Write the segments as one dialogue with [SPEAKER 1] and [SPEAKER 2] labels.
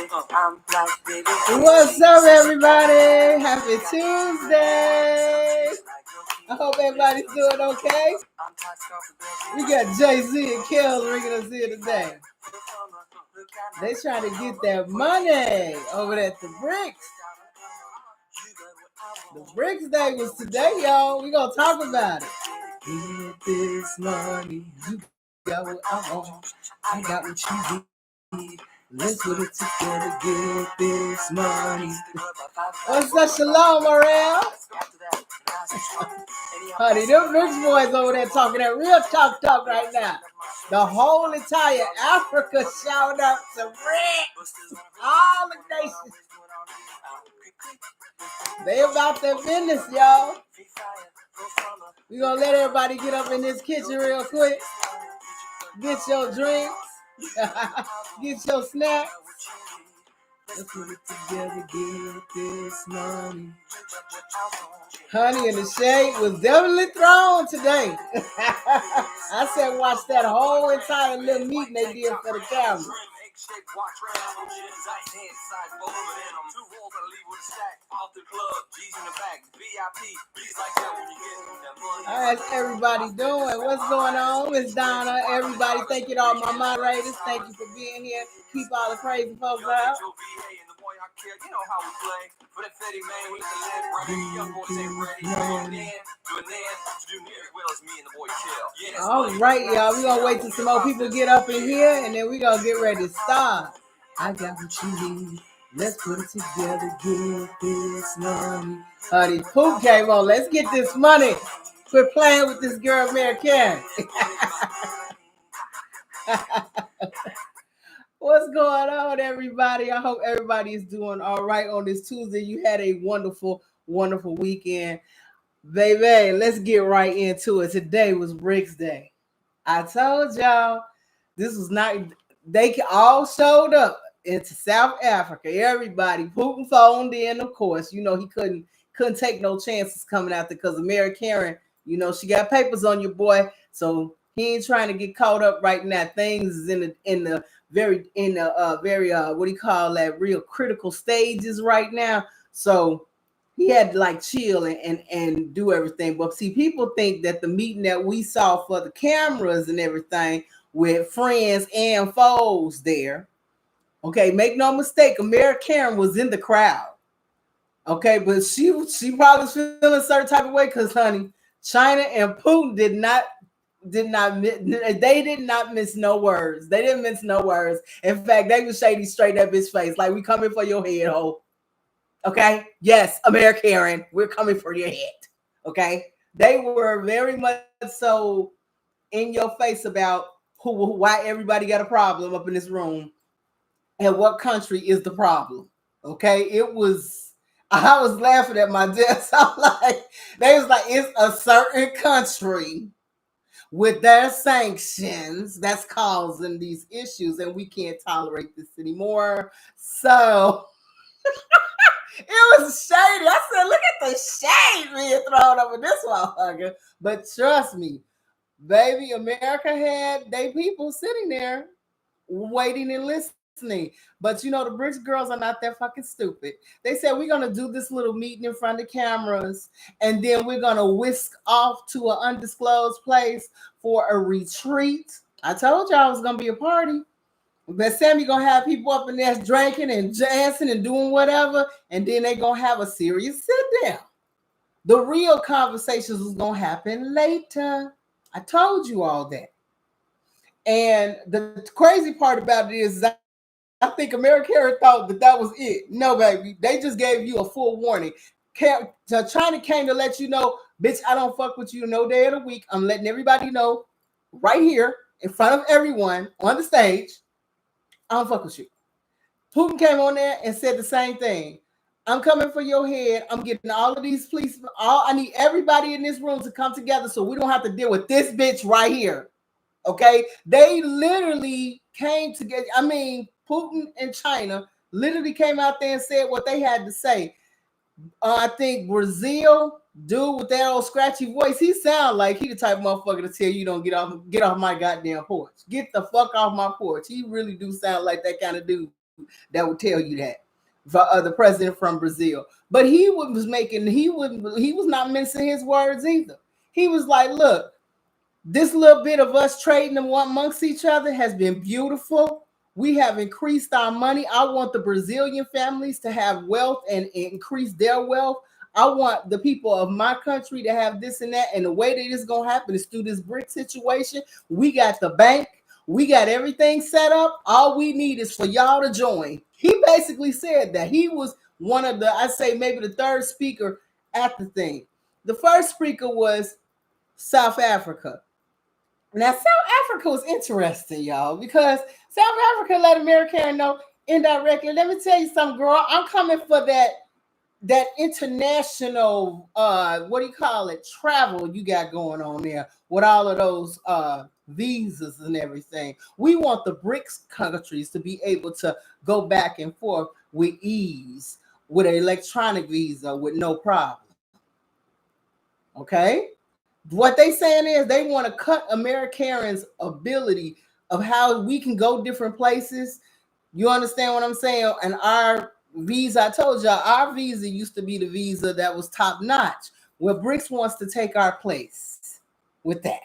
[SPEAKER 1] What's up, everybody? Happy Tuesday. I hope everybody's doing okay. We got Jay-Z and Kells ringing us here today. They trying to get that money over at the Bricks. The Bricks Day was today, y'all. We gonna talk about it. Get this money. You got what I want. I got what you need. Let's put it together. Get this money. What's that, Shalom, Morel? Honey, them Bricks boys over there talking that real talk right now. The whole entire Africa showed up to Bricks. All the nations. They about their business, y'all. We gonna let everybody get up in this kitchen real quick. Get your drinks. Get your snacks. Let's put it together, get this money. Honey in the Shade was definitely thrown today. I said watch that whole entire little meeting they did for the camera. How's everybody doing? What's going on? Miss Donna, everybody, thank you to all my moderators. Thank you for being here. Keep all the crazy folks out. You know how we play. For the Fetty man, we the young boys ain't ready. All right, y'all. We're gonna wait till some more people get up in here and then we're gonna get ready to start. I got what you need. Let's put it together, get this money. Honey, Poop came on. Let's get this money. Quit playing with this girl, Mary Karen. What's going on, everybody? I hope everybody is doing all right on this Tuesday. You had a wonderful, wonderful weekend. Baby, let's get right into it. Today was Bricks Day. I told y'all this was not, they all showed up into South Africa. Everybody, Putin phoned in, of course. You know, he couldn't take no chances coming out there because of Mary Karen. You know, she got papers on your boy, so he ain't trying to get caught up right now. Things is in the very what do you call that, real critical stages right now. So he had to like chill and do everything. But see, people think that the meeting that we saw for the cameras and everything with friends and foes there. Okay, make no mistake, Mary Karen was in the crowd. Okay, but she probably was feeling a certain type of way because, honey, China and Putin did not miss no words. They didn't miss no words. In fact, they was shady straight up his face, like, we coming for your head, ho. Okay? Yes, America Karen, we're coming for your head. Okay? They were very much so in your face about why everybody got a problem up in this room and what country is the problem. Okay? I was laughing at my desk. I'm like, they was like, it's a certain country with their sanctions that's causing these issues, and we can't tolerate this anymore. So it was shady. I said, look at the shade being thrown over this motherfucker. But trust me, baby, America had they people sitting there waiting and listening. But you know, the Bricks girls are not that fucking stupid. They said, we're going to do this little meeting in front of cameras, and then we're going to whisk off to an undisclosed place for a retreat. I told y'all it was going to be a party. But Sammy going to have people up in there drinking and dancing and doing whatever, and then they're going to have a serious sit down. The real conversations was going to happen later. I told you all that. And the crazy part about it is I think America thought that was it. No, baby. They just gave you a full warning. China came to let you know, bitch, I don't fuck with you no day of the week. I'm letting everybody know right here in front of everyone on the stage, I don't fuck with you. Putin came on there and said the same thing. I'm coming for your head. I'm getting all of these police. I need everybody in this room to come together so we don't have to deal with this bitch right here. Okay? They literally came together. I mean, Putin and China literally came out there and said what they had to say. I think Brazil, dude with that old scratchy voice, he sound like he the type of motherfucker to tell you don't get off my goddamn porch. Get the fuck off my porch. He really do sound like that kind of dude. that would tell you that. The president from Brazil. But he was not mincing his words either. He was like, look, this little bit of us trading amongst each other has been beautiful. We have increased our money. I want the Brazilian families to have wealth and increase their wealth. I want the people of my country to have this and that. And the way that it's going to happen is through this BRIC situation. We got the bank. We got everything set up. All we need is for y'all to join. He basically said that. He was one of the, I'd say maybe the third speaker at the thing. The first speaker was South Africa. Now, South Africa was interesting, y'all, because South Africa let America know indirectly. Let me tell you something, girl. I'm coming for that international, what do you call it, travel you got going on there with all of those visas and everything. We want the BRICS countries to be able to go back and forth with ease, with an electronic visa with no problem. Okay? What they saying is they want to cut Americans' ability of how we can go different places. You understand what I'm saying? And our visa, I told y'all, our visa used to be the visa that was top notch. Well, BRICS wants to take our place with that.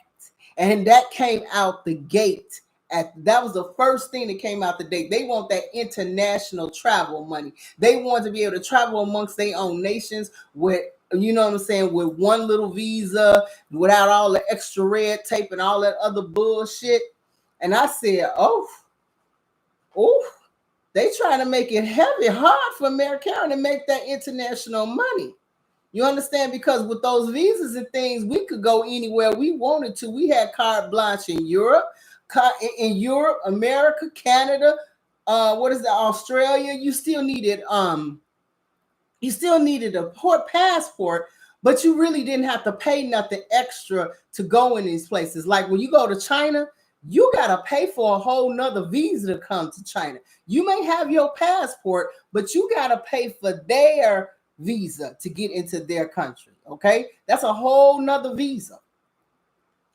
[SPEAKER 1] And that came out the gate. That was the first thing that came out the gate. They want that international travel money. They want to be able to travel amongst their own nations with, you know what I'm saying, with one little visa, without all the extra red tape and all that other bullshit. And I said, oh, they trying to make it hard for America to make that international money. You understand? Because with those visas and things, we could go anywhere we wanted to. We had carte blanche in Europe, America, Canada, Australia. You still needed a passport, but you really didn't have to pay nothing extra to go in these places. Like when you go to China, you got to pay for a whole nother visa to come to China. You may have your passport, but you got to pay for their visa to get into their country. Okay. That's a whole nother visa.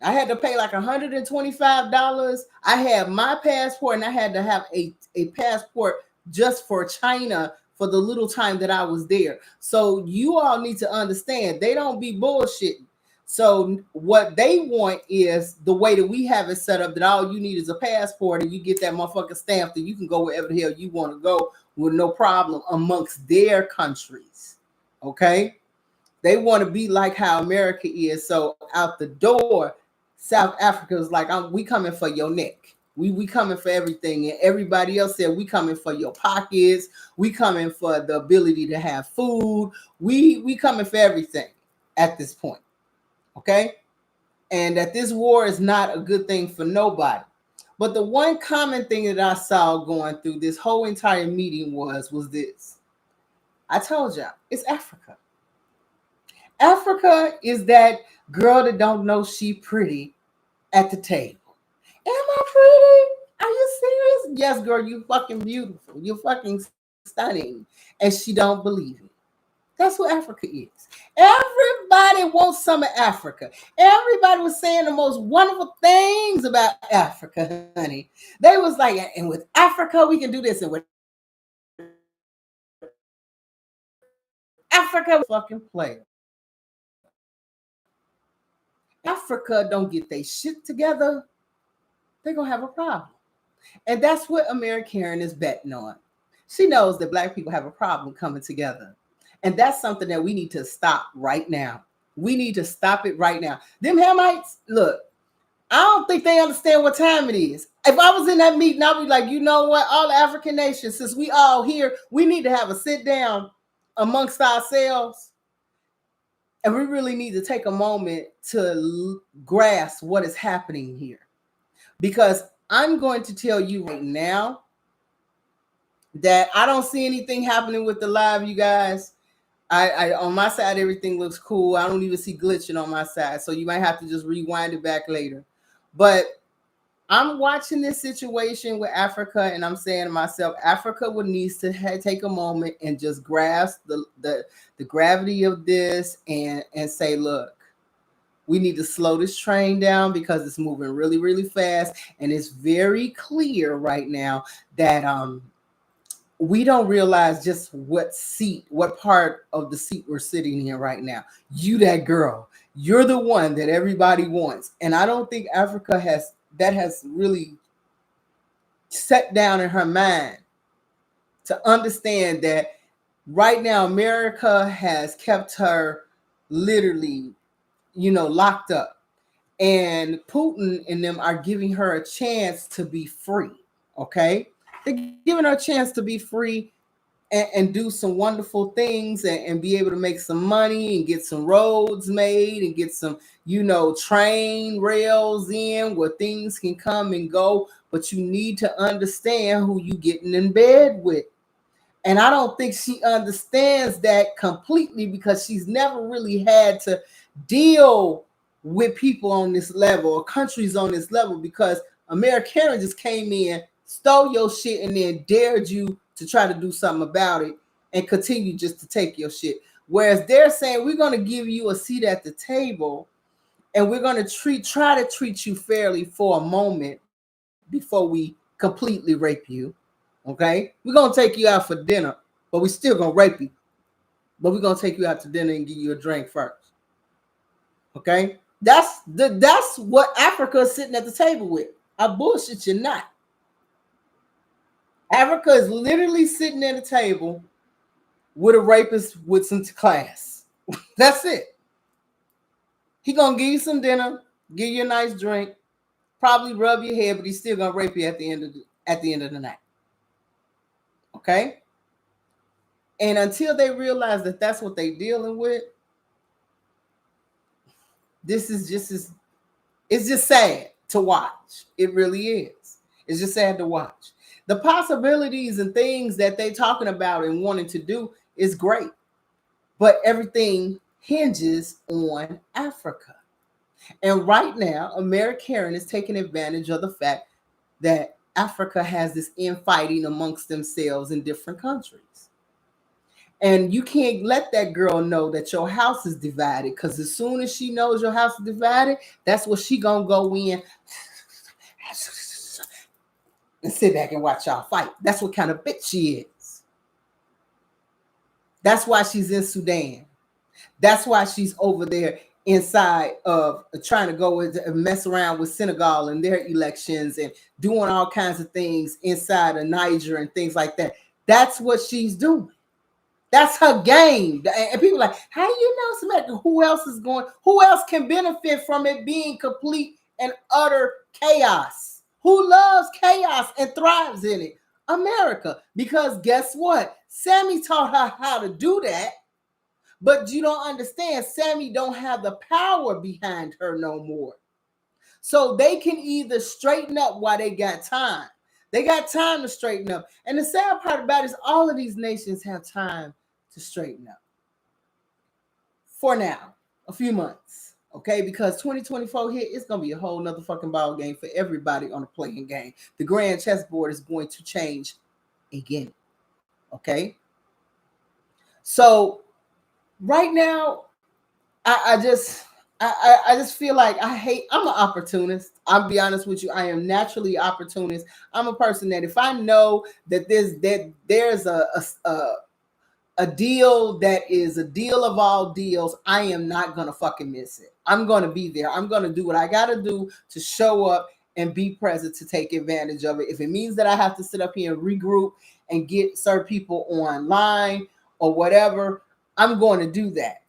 [SPEAKER 1] I had to pay like $125. I had my passport and I had to have a passport just for China for the little time that I was there. So you all need to understand, they don't be bullshitting. So what they want is the way that we have it set up, that all you need is a passport and you get that motherfucker stamped and you can go wherever the hell you want to go with no problem amongst their countries. Okay? They want to be like how America is. So out the door, South Africa is like, we coming for your neck. We coming for everything. And everybody else said, we coming for your pockets. We coming for the ability to have food. We coming for everything at this point. Okay? And that this war is not a good thing for nobody. But the one common thing that I saw going through this whole entire meeting was this. I told y'all, it's Africa. Africa is that girl that don't know she pretty at the table. Am I pretty? Are you serious? Yes, girl, you fucking beautiful. You're fucking stunning. And she don't believe it. That's what Africa is. Everybody wants some of Africa. Everybody was saying the most wonderful things about Africa, honey. They was like, and with Africa, we can do this. And with Africa, fucking player. Africa don't get their shit together, they're going to have a problem. And that's what American is betting on. She knows that Black people have a problem coming together. And that's something that we need to stop right now. We need to stop it right now. Them Hamites, look, I don't think they understand what time it is. If I was in that meeting, I'd be like, you know what? All the African nations, since we all here, we need to have a sit down amongst ourselves. And we really need to take a moment to grasp what is happening here. Because I'm going to tell you right now that I don't see anything happening with the live, you guys. I on my side, everything looks cool. I don't even see glitching on my side. So you might have to just rewind it back later. But I'm watching this situation with Africa, and I'm saying to myself, Africa would need to take a moment and just grasp the gravity of this and say, look, we need to slow this train down because it's moving really, really fast. And it's very clear right now that we don't realize just what part of the seat we're sitting in right now. You, that girl, you're the one that everybody wants. And I don't think Africa has really set down in her mind to understand that right now America has kept her literally, locked up. And Putin and them are giving her a chance to be free. Okay? They're giving her a chance to be free and do some wonderful things and be able to make some money and get some roads made and get some, train rails in where things can come and go. But you need to understand who you getting in bed with. And I don't think she understands that completely because she's never really had to deal with people on this level or countries on this level, because America just came in, stole your shit, and then dared you to try to do something about it and continue just to take your shit. Whereas they're saying, we're going to give you a seat at the table and we're going to try to treat you fairly for a moment before we completely rape you. Okay? We're going to take you out for dinner, but we still going to rape you. But we're going to take you out to dinner and give you a drink first. Okay? That's what Africa is sitting at the table with. I bullshit you not. Africa is literally sitting at a table with a rapist with some class. That's it. He gonna give you some dinner, give you a nice drink, probably rub your head, but he's still gonna rape you at the end of the night. Okay? And until they realize that that's what they're dealing with, this is it's just sad to watch. It really is. It's just sad to watch. The possibilities and things that they're talking about and wanting to do is great, but everything hinges on Africa. And right now, America is taking advantage of the fact that Africa has this infighting amongst themselves in different countries. And you can't let that girl know that your house is divided, because as soon as she knows your house is divided, that's what she gonna go in and sit back and watch y'all fight. That's what kind of bitch she is. That's why she's in Sudan. That's why she's over there inside of trying to go and mess around with Senegal and their elections and doing all kinds of things inside of Niger and things like that. That's what she's doing. That's her game. And people are like, how do you know somebody? Who else is going? Who else can benefit from it being complete and utter chaos? Who loves chaos and thrives in it? America. Because guess what? Sammy taught her how to do that. But you don't understand, Sammy don't have the power behind her no more. So they can either straighten up while they got time. They got time to straighten up. And the sad part about it is all of these nations have time to straighten up. For now, a few months. Okay, because 2024 here, it's going to be a whole nother fucking ball game for everybody on the playing game. The grand chessboard is going to change again. Okay? So right now, I just feel like I'm an opportunist. I'll be honest with you. I am naturally opportunist. I'm a person that if I know that there's a deal that is a deal of all deals, I am not gonna fucking miss it. I'm gonna be there. I'm gonna do what I gotta do to show up and be present to take advantage of it. If it means that I have to sit up here and regroup and get certain people online or whatever, I'm going to do that.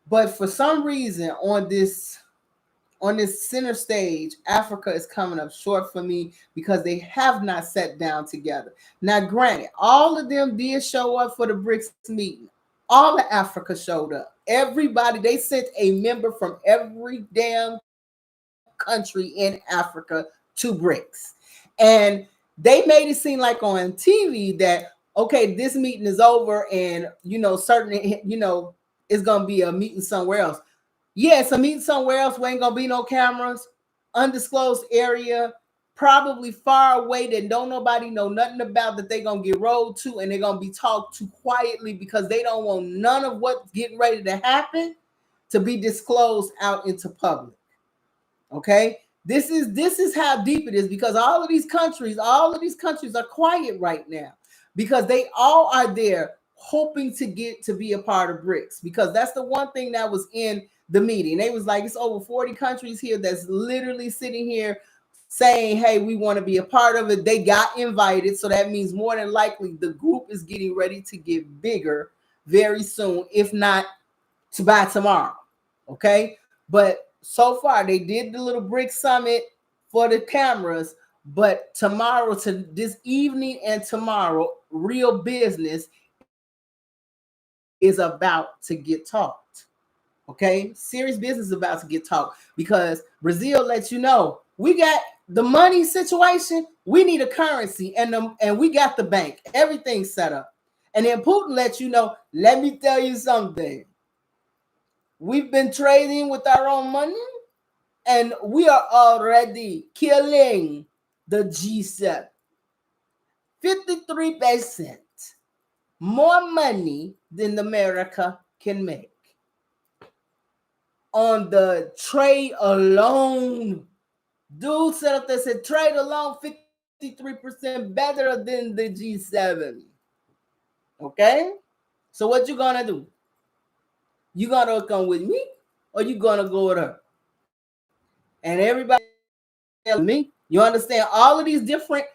[SPEAKER 1] But for some reason on this center stage, Africa is coming up short for me because they have not sat down together. Now, granted, all of them did show up for the BRICS meeting. All of Africa showed up. Everybody, they sent a member from every damn country in Africa to BRICS. And they made it seem like on TV that, okay, this meeting is over and, certainly, it's going to be a meeting somewhere else. Yeah, it's a meeting somewhere else. We ain't going to be no cameras. Undisclosed area, probably far away that don't nobody know nothing about, that they're going to get rolled to, and they're going to be talked to quietly because they don't want none of what's getting ready to happen to be disclosed out into public. Okay? This is how deep it is, because all of these countries are quiet right now. because they all are there hoping to get to be a part of BRICS, because that's the one thing that was in the meeting. They was like, it's over 40 countries here that's literally sitting here saying, hey, we want to be a part of it. They got invited, so that means more than likely the group is getting ready to get bigger very soon, if not by tomorrow. Okay, but so far they did the little BRICS summit for the cameras, but tomorrow, to this evening and tomorrow, real business is about to get talked. Okay, serious business is about to get talked, because Brazil lets you know, we got the money situation, we need a currency, and we got the bank, everything's set up. And then Putin lets you know, let me tell you something, we've been trading with our own money, and we are already killing the G7. 53% more money than America can make on trade alone. Dude set up there, said trade alone 53% better than the G7. Okay? So what you gonna do? You gonna come with me, or you gonna go with her? And everybody me, you understand, all these different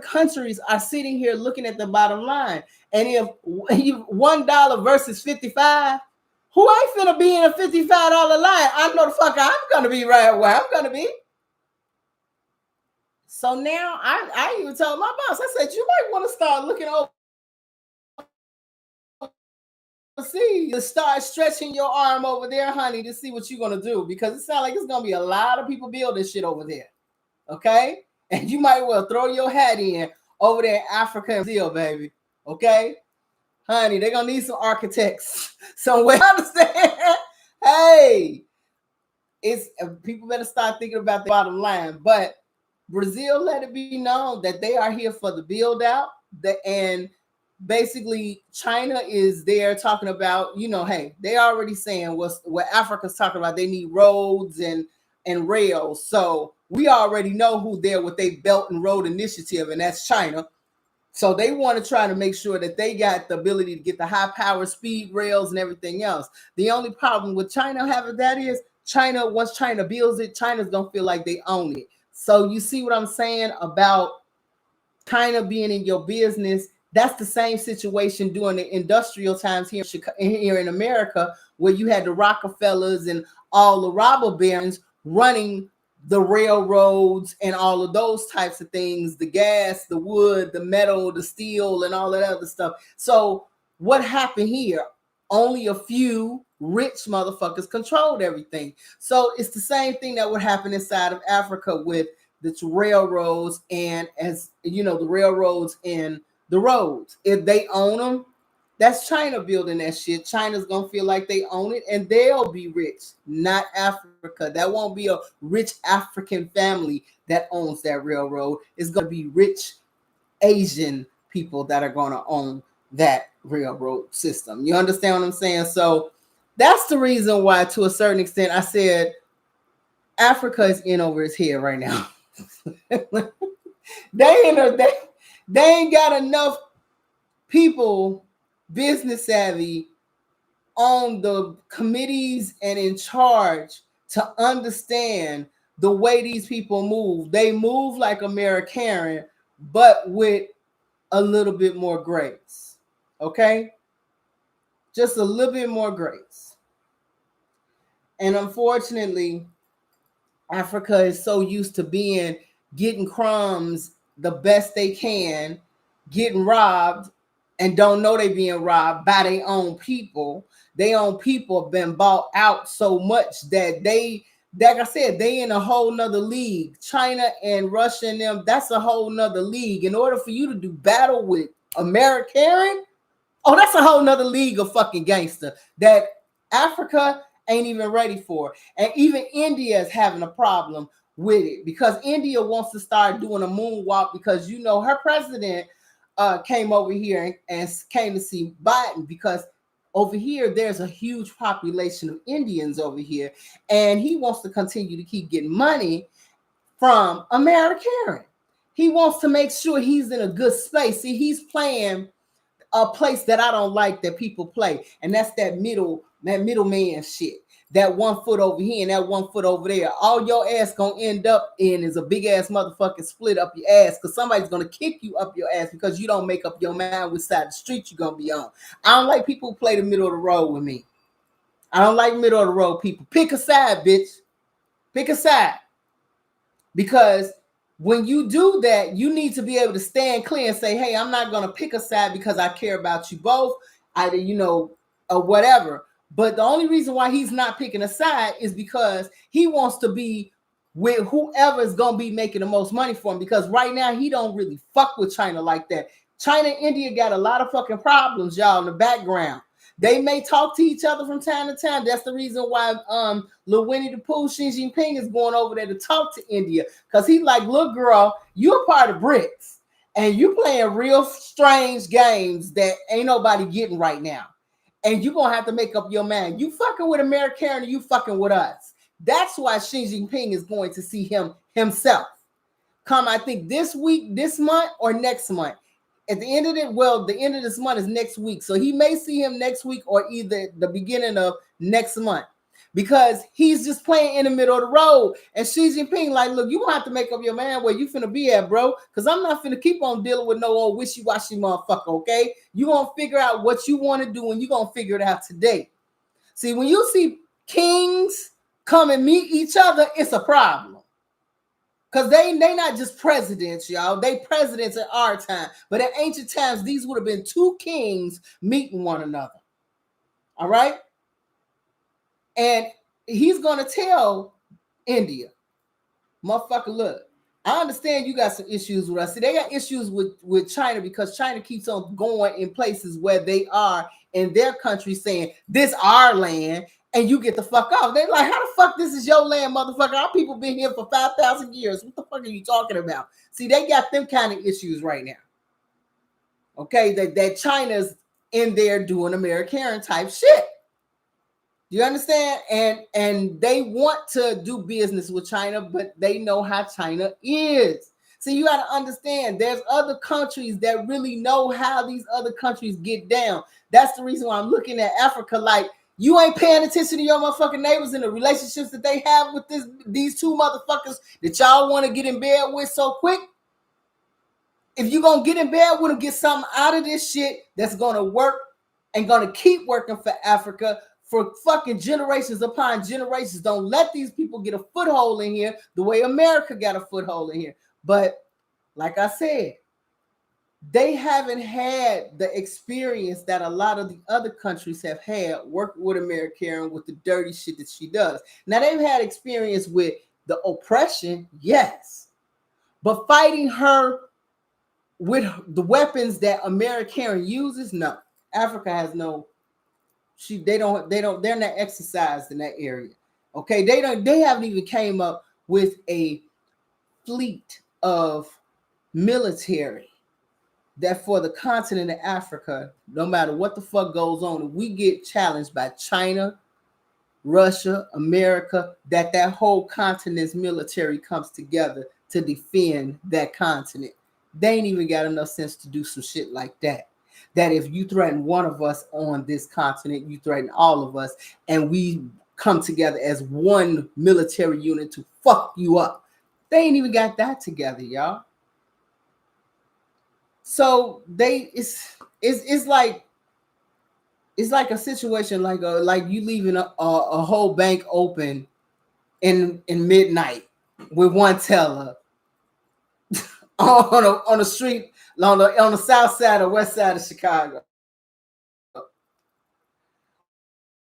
[SPEAKER 1] countries are sitting here looking at the bottom line. And if $1 versus 55, who ain't finna be in a $55 line? I know the fuck I'm gonna be right where I'm gonna be. So now I even told my boss, I said, you might want to start looking overseas, to start stretching your arm over there, honey, to see what you're gonna do, because it sounds like it's gonna be a lot of people building shit over there. Okay, and you might well throw your hat in over there in Africa and Brazil, baby. Okay, honey, they're gonna need some architects somewhere. Understand? Hey, it's people better start thinking about the bottom line. But Brazil let it be known that they are here for the build out. And basically China is there talking about, hey, they already saying what Africa's talking about. They need roads and rails. So we already know who they're with their Belt and Road Initiative, and that's China. So they want to try to make sure that they got the ability to get the high power speed rails and everything else. The only problem with China having that is once China builds it, China's going to feel like they own it. So you see what I'm saying about China being in your business? That's the same situation during the industrial times here in America, where you had the Rockefellers and all the robber barons running the railroads and all of those types of things, the gas, the wood, the metal, the steel, and all that other stuff. So what happened here? Only a few rich motherfuckers controlled everything. So it's the same thing that would happen inside of Africa with the railroads, and as you know, the railroads and the roads. If they own them, that's China building that shit. China's gonna feel like they own it, and they'll be rich, not Africa. That won't be a rich African family that owns that railroad. It's gonna be rich Asian people that are gonna own that railroad system. You understand what I'm saying? So that's the reason why, to a certain extent, I said Africa is in over its head right now. they ain't got enough people business savvy on the committees and in charge to understand the way these people move. They move like American, but with a little bit more grace. Okay? Just a little bit more grace. And unfortunately, Africa is so used to getting crumbs the best they can, getting robbed, and don't know they being robbed by their own people. Their own people have been bought out so much that they, like I said, they in a whole nother league. China and Russia and them, that's a whole nother league. In order for you to do battle with American, that's a whole nother league of fucking gangster that Africa ain't even ready for. And even India is having a problem with it, because India wants to start doing a moonwalk, because her president came over here and came to see Biden, because over here there's a huge population of Indians over here, and he wants to continue to keep getting money from American. He wants to make sure he's in a good space. See, he's playing a place that I don't like that people play, and that's that middleman shit. That 1 foot over here and that 1 foot over there. All your ass gonna end up in is a big ass motherfucking split up your ass, because somebody's gonna kick you up your ass because you don't make up your mind which side of the street you're gonna be on. I don't like people who play the middle of the road with me. I don't like middle of the road people. Pick a side, bitch. Pick a side. Because when you do that, you need to be able to stand clear and say, hey, I'm not going to pick a side because I care about you both, either, or whatever. But the only reason why he's not picking a side is because he wants to be with whoever is going to be making the most money for him. Because right now, he don't really fuck with China like that. China and India got a lot of fucking problems, y'all, in the background. They may talk to each other from time to time. That's the reason why Lil Winnie the Pooh, Xi Jinping is going over there to talk to India. Because he's like, look, girl, you're a part of BRICS. And you playing real strange games that ain't nobody getting right now. And you're going to have to make up your mind. You fucking with America and you fucking with us. That's why Xi Jinping is going to see himself. Come, I think this week, this month, or next month. At the end of it, the end of this month is next week. So he may see him next week or either the beginning of next month, because he's just playing in the middle of the road. And Xi Jinping, like, look, you gonna have to make up your mind where you finna be at, bro. Because I'm not finna keep on dealing with no old wishy-washy motherfucker, okay? You gonna figure out what you want to do and you gonna figure it out today. See, when you see kings come and meet each other, it's a problem. Because they not just presidents, y'all. They presidents at our time. But in ancient times, these would have been two kings meeting one another. All right? And he's going to tell India, motherfucker, look, I understand you got some issues with us. See, they got issues with China because China keeps on going in places where they are in their country saying, this our land, and you get the fuck off. They're like, how the fuck this is your land, motherfucker? Our people been here for 5,000 years. What the fuck are you talking about? See, they got them kind of issues right now. Okay, that China's in there doing American type shit. You understand? And they want to do business with China, but they know how China is. So you got to understand, there's other countries that really know how these other countries get down. That's the reason why I'm looking at Africa like, you ain't paying attention to your motherfucking neighbors and the relationships that they have with these two motherfuckers that y'all want to get in bed with so quick. If you're going to get in bed with them, get something out of this shit that's going to work and going to keep working for Africa for fucking generations upon generations. Don't let these people get a foothold in here the way America got a foothold in here. But like I said, they haven't had the experience that a lot of the other countries have had working with America with the dirty shit that she does. Now, they've had experience with the oppression, yes. But fighting her with the weapons that America uses, no. Africa has no, they're not exercised in that area. Okay, they haven't even came up with a fleet of military that for the continent of Africa, no matter what the fuck goes on, if we get challenged by China, Russia, America, that whole continent's military comes together to defend that continent. They ain't even got enough sense to do some shit like that. That if you threaten one of us on this continent, you threaten all of us, and we come together as one military unit to fuck you up. They ain't even got that together, y'all. So it's like a situation like you leaving a whole bank open in midnight with one teller on the street on the south side or west side of Chicago.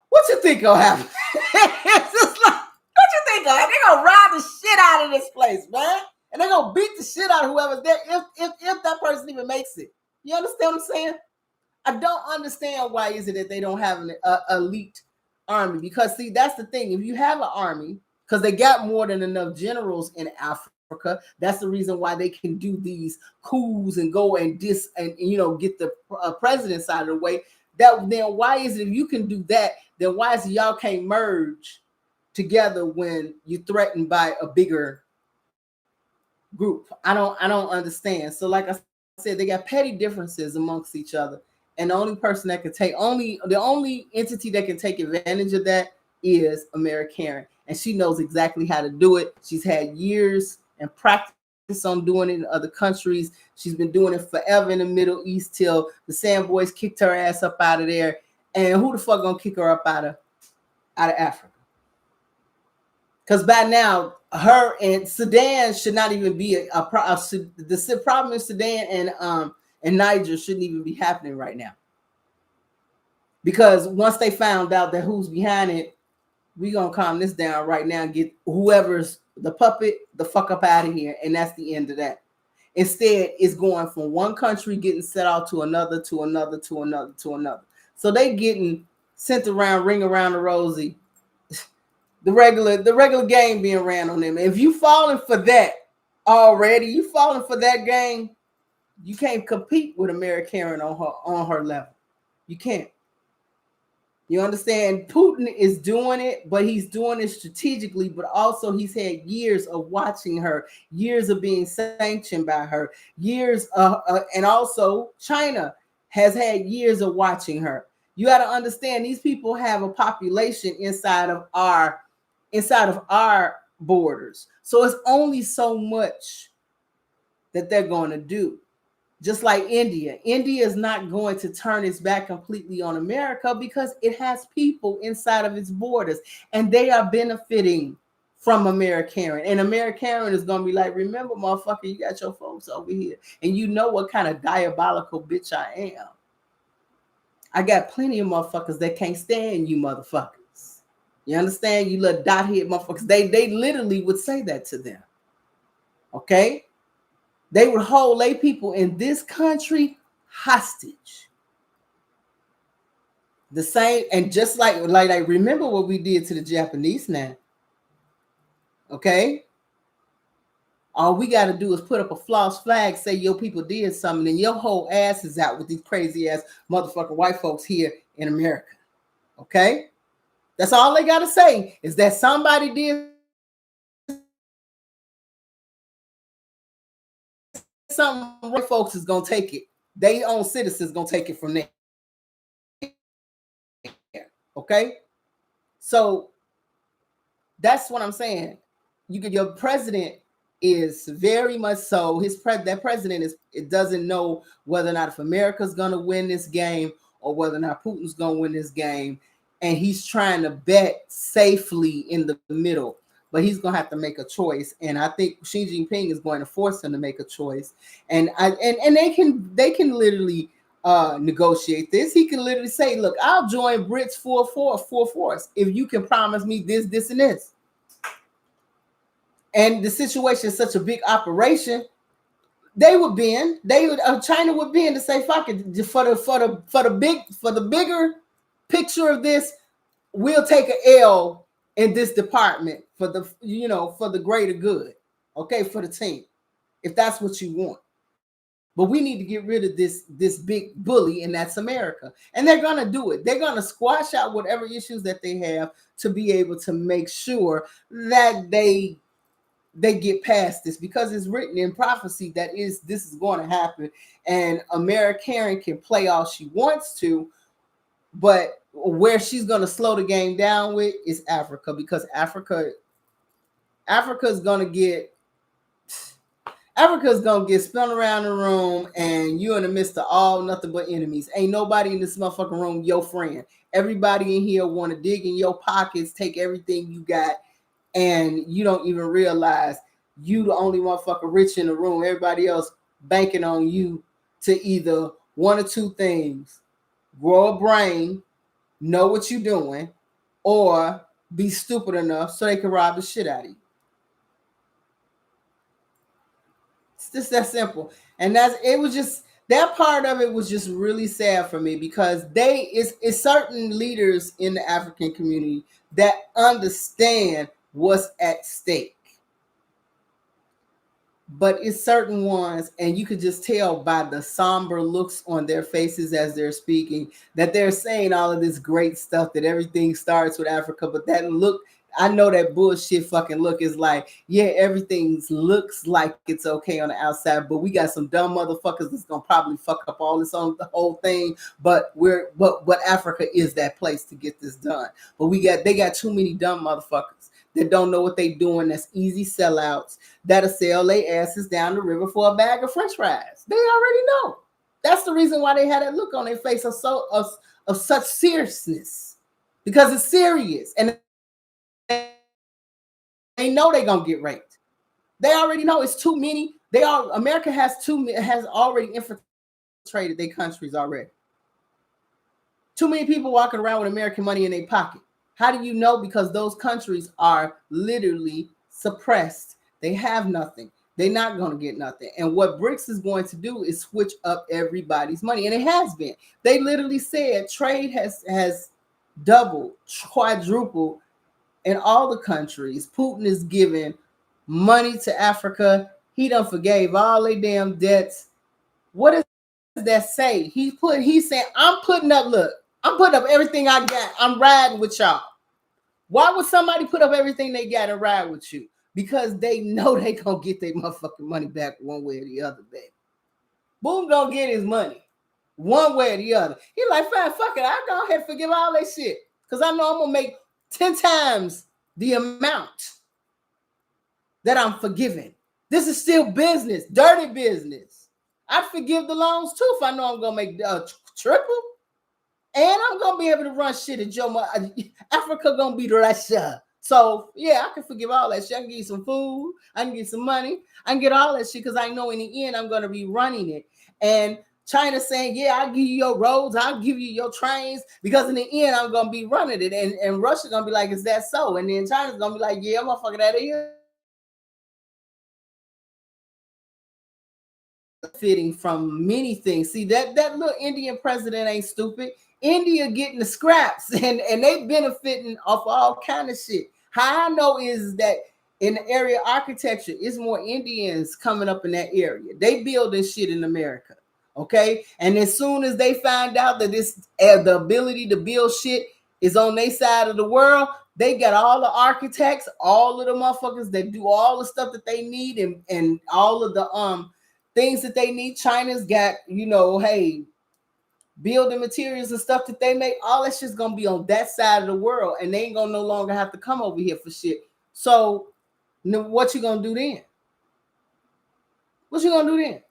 [SPEAKER 1] What you think gonna happen? It's just like, what you think gonna happen? They're gonna rob the shit out of this place, man. And they're gonna beat the shit out of whoever's there if that person even makes it. You understand what I'm saying? I don't understand why is it that they don't have an elite army. Because see, that's the thing. If you have an army, because they got more than enough generals in Africa, that's the reason why they can do these coups and go and get the president out of the way. Then why is it if you can do that, then why is it y'all can't merge together when you're threatened by a bigger group. I don't understand. So like I said, they got petty differences amongst each other. And the only person that can the only entity that can take advantage of that is American. And she knows exactly how to do it. She's had years and practice on doing it in other countries. She's been doing it forever in the Middle East till the Sand Boys kicked her ass up out of there. And who the fuck gonna kick her up out of Africa? Because by now, her and Sudan should not even be the problem in Sudan and Niger shouldn't even be happening right now. Because once they found out that who's behind it, we gonna calm this down right now and get whoever's the puppet the fuck up out of here, and that's the end of that. Instead, it's going from one country getting set out to another, to another, to another, to another. So they getting sent around, ring around the rosy. The regular game being ran on them. If you falling for that already, you falling for that game, you can't compete with American on her level. You can't. You understand? Putin is doing it, but he's doing it strategically, but also he's had years of watching her, years of being sanctioned by her, years and also China has had years of watching her. You got to understand, these people have a population inside of our borders. So it's only so much that they're going to do. Just like India. India is not going to turn its back completely on America because it has people inside of its borders and they are benefiting from American. And American is going to be like, remember, motherfucker, you got your folks over here. And you know what kind of diabolical bitch I am. I got plenty of motherfuckers that can't stand you motherfuckers. You understand? You little dot head motherfuckers. They literally would say that to them. Okay? They would hold lay people in this country hostage. The same, and just like remember what we did to the Japanese now. Okay? All we got to do is put up a false flag, say your people did something, and your whole ass is out with these crazy ass motherfucking white folks here in America. Okay? That's all they got to say is that somebody did something, white folks is going to take it. They own citizens going to take it from there. Okay? So that's what I'm saying. Your president is very much so. That president it doesn't know whether or not if America's going to win this game or whether or not Putin's going to win this game. And he's trying to bet safely in the middle. But he's going to have to make a choice. And I think Xi Jinping is going to force him to make a choice. And they can literally negotiate this. He can literally say, look, I'll join Brits full force if you can promise me this, this, and this. And the situation is such a big operation, they would bend. China would bend to say, fuck it, for the bigger picture of this, we'll take an L in this department for the greater good. Okay, for the team, if that's what you want. But we need to get rid of this big bully, and that's America. And they're going to do it. They're going to squash out whatever issues that they have to be able to make sure that they get past this, because it's written in prophecy that this is going to happen. And American can play all she wants to, but where she's going to slow the game down with is Africa, because Africa's going to get spun around the room, and you're in the midst of all nothing but enemies. Ain't nobody in this motherfucking room your friend. Everybody in here want to dig in your pockets, take everything you got, and you don't even realize you the only motherfucker rich in the room. Everybody else banking on you to either one or two things: grow a brain, know what you're doing, or be stupid enough so they can rob the shit out of you. It's just that simple. And that part of it was just really sad for me, because it's certain leaders in the African community that understand what's at stake. But it's certain ones, and you could just tell by the somber looks on their faces as they're speaking, that they're saying all of this great stuff, that everything starts with Africa, but that look I know that bullshit fucking look is like, yeah, everything looks like it's okay on the outside, but we got some dumb motherfuckers that's gonna probably fuck up all this on the whole thing. But Africa is that place to get this done. But they got too many dumb motherfuckers that don't know what they doing. That's easy sellouts that'll sell their asses down the river for a bag of French fries. They already know. That's the reason why they had that look on their face of such seriousness, because it's serious and they know they're gonna get raped. They already know it's too many. America has already infiltrated their countries already. Too many people walking around with American money in their pocket. How do you know? Because those countries are literally suppressed. They have nothing. They're not going to get nothing. And what BRICS is going to do is switch up everybody's money. And it has been. They literally said trade has doubled, quadrupled in all the countries. Putin is giving money to Africa. He done forgave all their damn debts. What does that say? He's saying, I'm putting up everything I got. I'm riding with y'all. Why would somebody put up everything they got and ride with you? Because they know they gonna get their motherfucking money back one way or the other, baby. Boom gonna get his money one way or the other. He like, fine, fuck it. I go ahead and forgive all that shit. Because I know I'm gonna make 10 times the amount that I'm forgiving. This is still business, dirty business. I'd forgive the loans too if I know I'm gonna make triple. And I'm gonna be able to run shit at Joe. Africa gonna be Russia. So yeah, I can forgive all that shit. I can get you some food, I can get some money, I can get all that shit because I know in the end I'm gonna be running it. And China saying, yeah, I'll give you your roads, I'll give you your trains, because in the end I'm gonna be running it. And Russia's gonna be like, is that so? And then China's gonna be like, yeah, I'm gonna fuck that here. Fitting from many things. See, that little Indian president ain't stupid. India getting the scraps and they benefiting off all kind of shit. How I know is that in the area of architecture, it's more Indians coming up in that area. They building shit in America. Okay. And as soon as they find out that this the ability to build shit is on their side of the world, they got all the architects, all of the motherfuckers that do all the stuff that they need and all of the things that they need. China's got, hey, building materials and stuff that they make. All that shit's gonna be on that side of the world, and they ain't gonna no longer have to come over here for shit. So, what you gonna do then? What you gonna do then?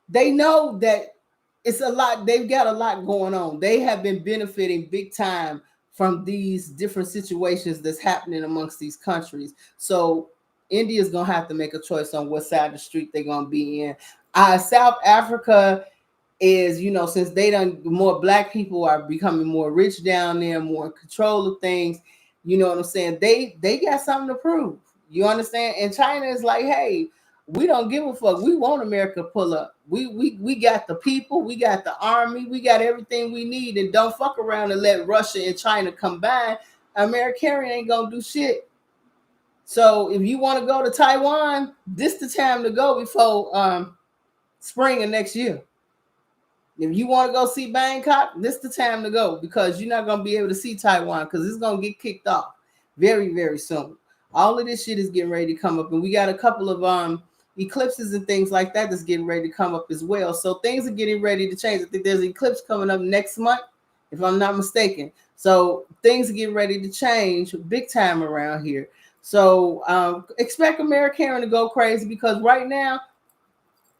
[SPEAKER 1] They know that it's a lot. They've got a lot going on. They have been benefiting big time from these different situations that's happening amongst these countries. So India's gonna have to make a choice on what side of the street they're gonna be in. South Africa is, since more black people are becoming more rich down there, more in control of things, you know what I'm saying? They got something to prove. You understand? And China is like, hey, we don't give a fuck. We want America to pull up. We got the people, we got the army, we got everything we need, and don't fuck around and let Russia and China combine. America ain't gonna do shit. So if you want to go to Taiwan, this the time to go before spring of next year. If you want to go see Bangkok, this the time to go, because you're not going to be able to see Taiwan because it's going to get kicked off very, very soon. All of this shit is getting ready to come up, and we got a couple of eclipses and things like that that's getting ready to come up as well. So things are getting ready to change. I think there's an eclipse coming up next month, if I'm not mistaken. So things are getting ready to change big time around here. So expect American to go crazy, because right now,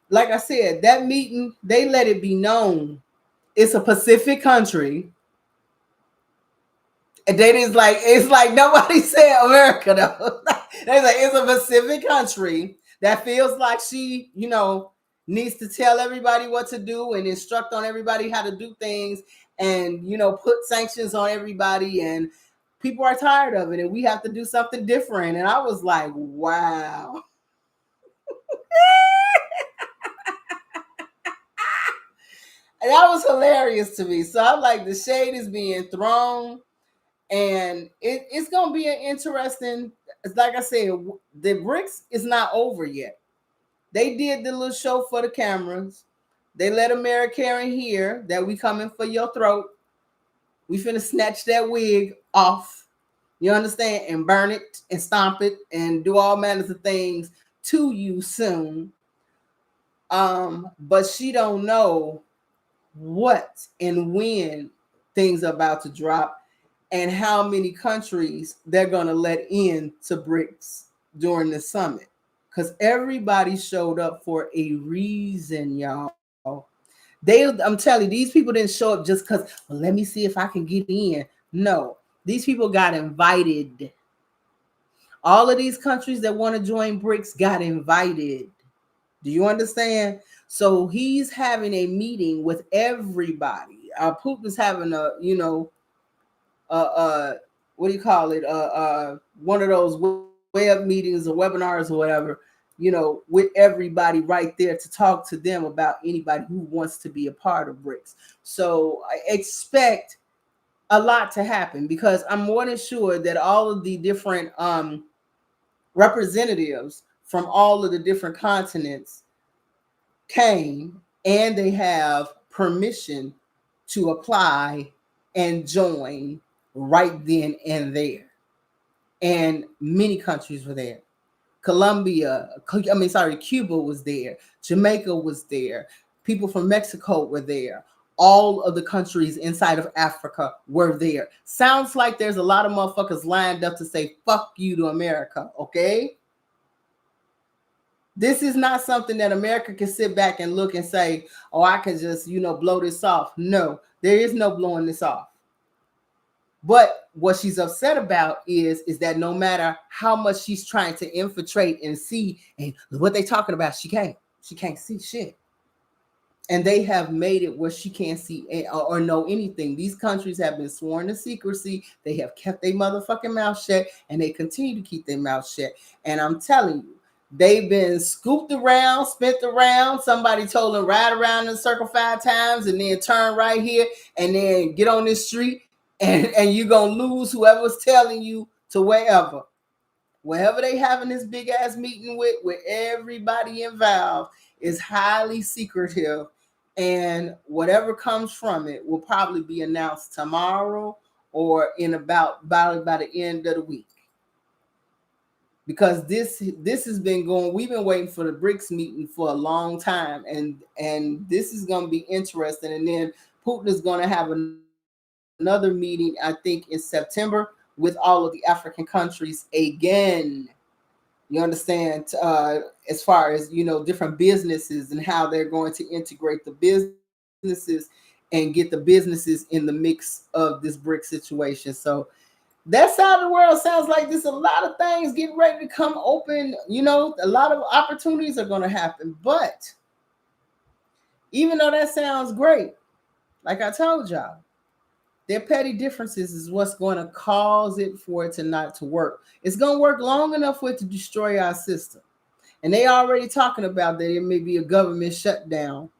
[SPEAKER 1] like I said, that meeting, they let it be known it's a Pacific country. And then it's like nobody said America though. They're like, it's a Pacific country that feels like she, needs to tell everybody what to do and instruct on everybody how to do things and, put sanctions on everybody, and people are tired of it and we have to do something different. And I was like, wow. And that was hilarious to me. So I'm like, the shade is being thrown, and it's going to be an interesting, like I said, the BRICS is not over yet. They did the little show for the cameras. They let American hear that we coming for your throat. We finna snatch that wig off. You understand? And burn it and stomp it and do all manners of things to you soon. But she don't know what and when things are about to drop and how many countries they're going to let in to BRICS during the summit. Because everybody showed up for a reason, y'all. I'm telling you, these people didn't show up just because, well, let me see if I can get in. No, these people got invited. All of these countries that want to join BRICS got invited. Do you understand? So he's having a meeting with everybody. Putin's having a, what do you call it? One of those web meetings or webinars or whatever, with everybody right there to talk to them about anybody who wants to be a part of BRICS. So I expect a lot to happen because I'm more than sure that all of the different representatives from all of the different continents came and they have permission to apply and join right then and there. And many countries were there. Cuba was there. Jamaica was there. People from Mexico were there. All of the countries inside of Africa were there. Sounds like there's a lot of motherfuckers lined up to say, fuck you to America, okay? This is not something that America can sit back and look and say, oh, I can just, blow this off. No, there is no blowing this off. But what she's upset about is that no matter how much she's trying to infiltrate and see and what they talking about, she can't see shit. And they have made it where she can't see or know anything. These countries have been sworn to secrecy. They have kept their motherfucking mouth shut, and they continue to keep their mouth shut. And I'm telling you, they've been scooped around, spent around. Somebody told them ride around in a circle 5 times and then turn right here and then get on this street and you're going to lose whoever's telling you to wherever. Wherever they having this big ass meeting with everybody involved is highly secretive, and whatever comes from it will probably be announced tomorrow or in about by the end of the week. Because this has been going, we've been waiting for the BRICS meeting for a long time, and this is going to be interesting. And then Putin is going to have another meeting, I think, in September with all of the African countries again. You understand? As far as, different businesses and how they're going to integrate the businesses and get the businesses in the mix of this BRIC situation. So that side of the world sounds like there's a lot of things getting ready to come open. A lot of opportunities are going to happen. But even though that sounds great, like I told y'all, their petty differences is what's going to cause it for it to not to work. It's going to work long enough for it to destroy our system. And they already talking about that it may be a government shutdown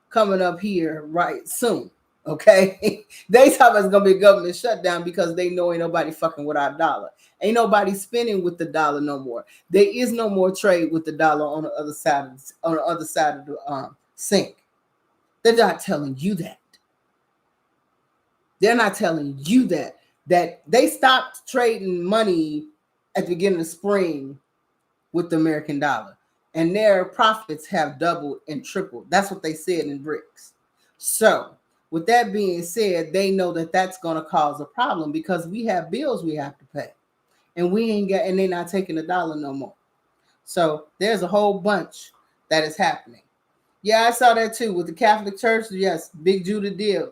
[SPEAKER 1] coming up here right soon. Okay. They talk it's going to be a government shutdown because they know ain't nobody fucking with our dollar. Ain't nobody spending with the dollar no more. There is no more trade with the dollar on the other side of the sink. They're not telling you that. They're not telling you that they stopped trading money at the beginning of spring with the American dollar, and their profits have doubled and tripled. That's what they said in BRICS. So with that being said, they know that that's going to cause a problem because we have bills we have to pay, and they're not taking the dollar no more. So there's a whole bunch that is happening. Yeah, I saw that too with the Catholic Church. Yes, Big Judah did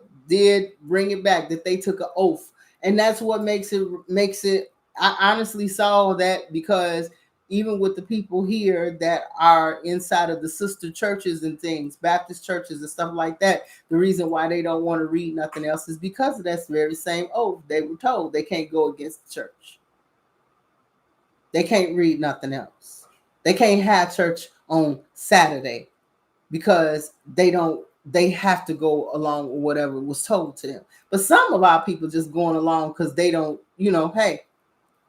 [SPEAKER 1] bring it back, that they took an oath, and that's what makes it. I honestly saw that because even with the people here that are inside of the sister churches and things, Baptist churches and stuff like that, the reason why they don't want to read nothing else is because of that very same oath. They were told they can't go against the church. They can't read nothing else. They can't have church on Saturday because they have to go along with whatever was told to them. But some of our people just going along because they don't, hey,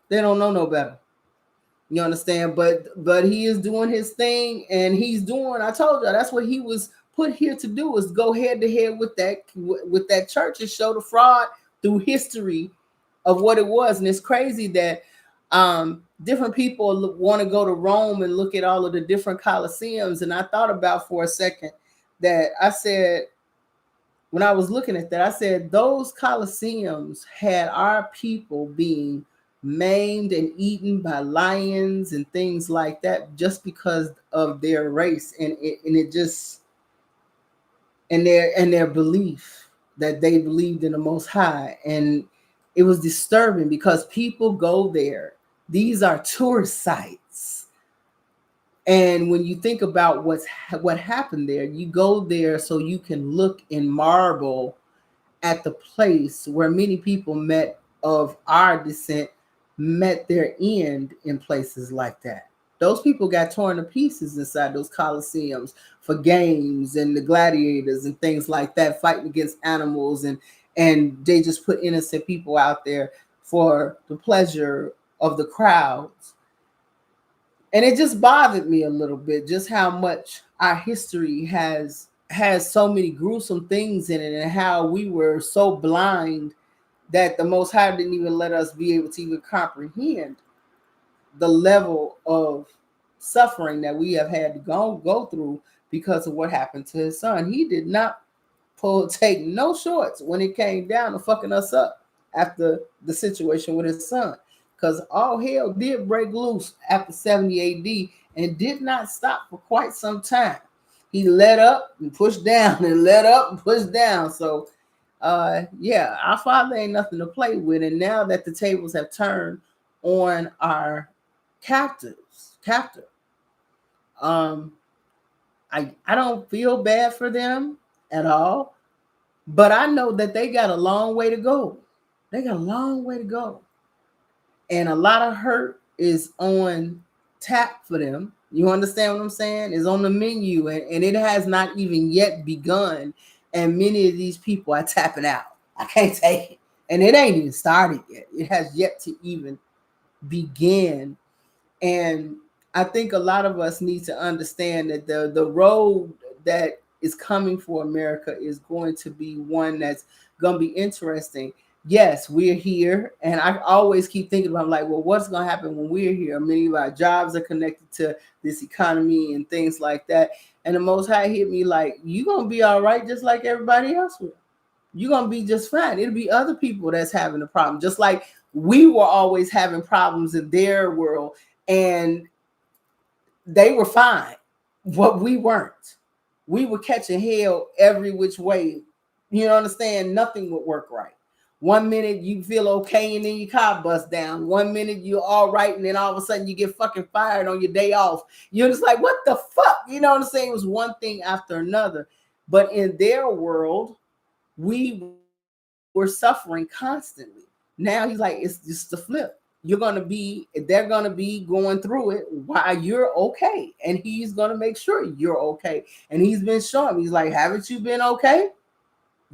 [SPEAKER 1] they don't know no better. You understand? But he is doing his thing, and I told y'all, that's what he was put here to do, is go head to head with that church and show the fraud through history of what it was. And it's crazy that different people want to go to Rome and look at all of the different Colosseums. And I thought about for a second that I said, when I was looking at that, I said those Colosseums had our people being maimed and eaten by lions and things like that just because of their race, and it just, and their belief that they believed in the Most High. And it was disturbing because people go there. These are tourist sites. And when you think about what happened there, you go there so you can look and marvel at the place where many people met of our descent met their end in places like that. Those people got torn to pieces inside those Colosseums for games and the gladiators and things like that, fighting against animals, and they just put innocent people out there for the pleasure of the crowds. And it just bothered me a little bit, just how much our history has so many gruesome things in it, and how we were so blind that the Most High didn't even let us be able to even comprehend the level of suffering that we have had to go through because of what happened to his son. He did not take no shorts when it came down to fucking us up after the situation with his son, because all hell did break loose after 70 AD and did not stop for quite some time. He let up and pushed down and let up and pushed down. So yeah, our Father ain't nothing to play with. And now that the tables have turned on our captor, I don't feel bad for them at all, but I know that they got a long way to go. They got a long way to go. And a lot of hurt is on tap for them. You understand what I'm saying? It's on the menu, and it has not even yet begun. And many of these people are tapping out. I can't take it. And it ain't even started yet. It has yet to even begin. And I think a lot of us need to understand that the road that is coming for America is going to be one that's going to be interesting. Yes, we're here. And I always keep thinking about, like, well, what's going to happen when we're here? Many of our jobs are connected to this economy and things like that. And the Most High hit me like, you're going to be all right just like everybody else will. You're going to be just fine. It'll be other people that's having a problem. Just like we were always having problems in their world, and they were fine. What we weren't. We were catching hell every which way. You understand? Nothing would work right. 1 minute you feel okay and then your car busts down. 1 minute you're all right, and then all of a sudden you get fucking fired on your day off. You're just like, what the fuck? You know what I'm saying? It was one thing after another. But in their world, we were suffering constantly. Now he's like, it's just the flip. They're going to be going through it while you're okay. And he's going to make sure you're okay. And he's been showing me, he's like, haven't you been okay?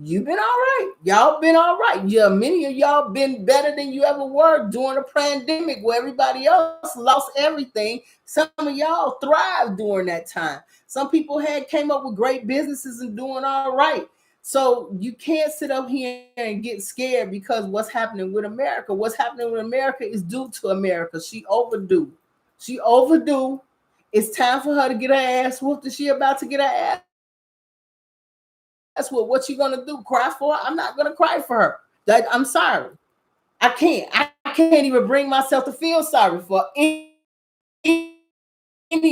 [SPEAKER 1] You've been all right. Y'all been all right. Yeah, many of y'all been better than you ever were during a pandemic where everybody else lost everything. Some of y'all thrived during that time. Some people came up with great businesses and doing all right. So you can't sit up here and get scared because what's happening with America. What's happening with America is due to America. She overdue. It's time for her to get her ass whooped, and she about to get her ass. That's what you gonna do? Cry for her? I'm not gonna cry for her. I'm sorry. I can't even bring myself to feel sorry for any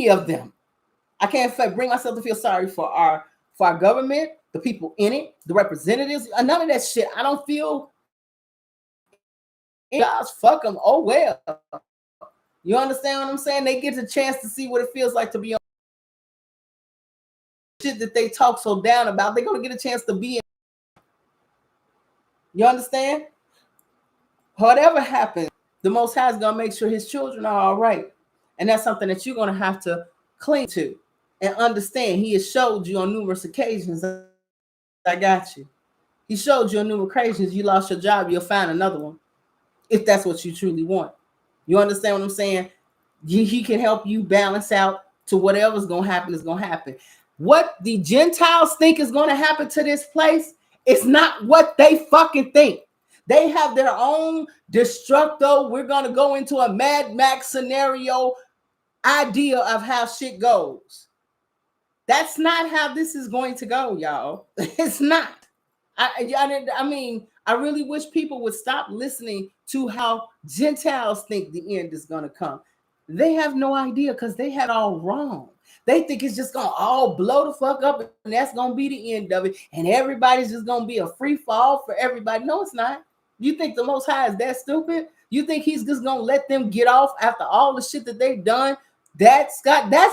[SPEAKER 1] of them. I can't bring myself to feel sorry for our government, the people in it, the representatives, none of that shit. I don't feel. Guys, fuck them. Oh well. You understand what I'm saying? They get the chance to see what it feels like to be on shit that they talk so down about. They're gonna get a chance to be in. You understand? Whatever happens, the Most High is gonna make sure his children are all right. And that's something that you're gonna have to cling to and understand. He has showed you on numerous occasions, I got you. He showed you on numerous occasions. You lost your job, you'll find another one if that's what you truly want. You understand what I'm saying? He can help you balance out to whatever's going to happen is going to happen. What the Gentiles think is going to happen to this place is not what they fucking think. They have their own destructo. We're going to go into a Mad Max scenario idea of how shit goes. That's not how this is going to go, y'all. It's not. I mean, I really wish people would stop listening to how Gentiles think the end is going to come. They have no idea because they had all wrong. They think it's just going to all blow the fuck up and that's going to be the end of it. And everybody's just going to be a free fall for everybody. No, it's not. You think the Most High is that stupid? You think he's just going to let them get off after all the shit that they've done? That's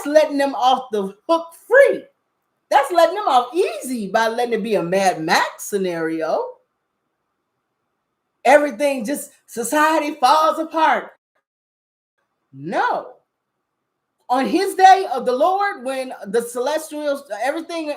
[SPEAKER 1] letting them off the hook free. That's letting them off easy by letting it be a Mad Max scenario. Everything just, society falls apart. No. On his day of the Lord, when the celestials, everything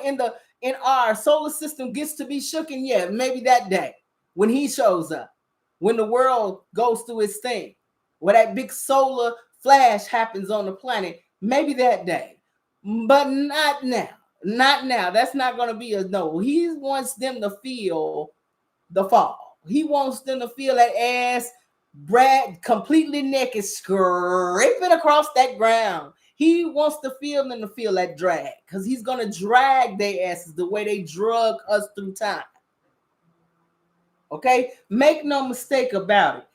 [SPEAKER 1] in our solar system gets to be shooken, yeah, maybe that day when he shows up, when the world goes through its thing, where that big solar flash happens on the planet, maybe that day, but not now. Not now. That's not going to be a no. He wants them to feel the fall. He wants them to feel that ass, Brad, completely naked, scraping across that ground. He wants to feel them to feel that drag because he's going to drag their asses the way they drug us through time. Okay? Make no mistake about it.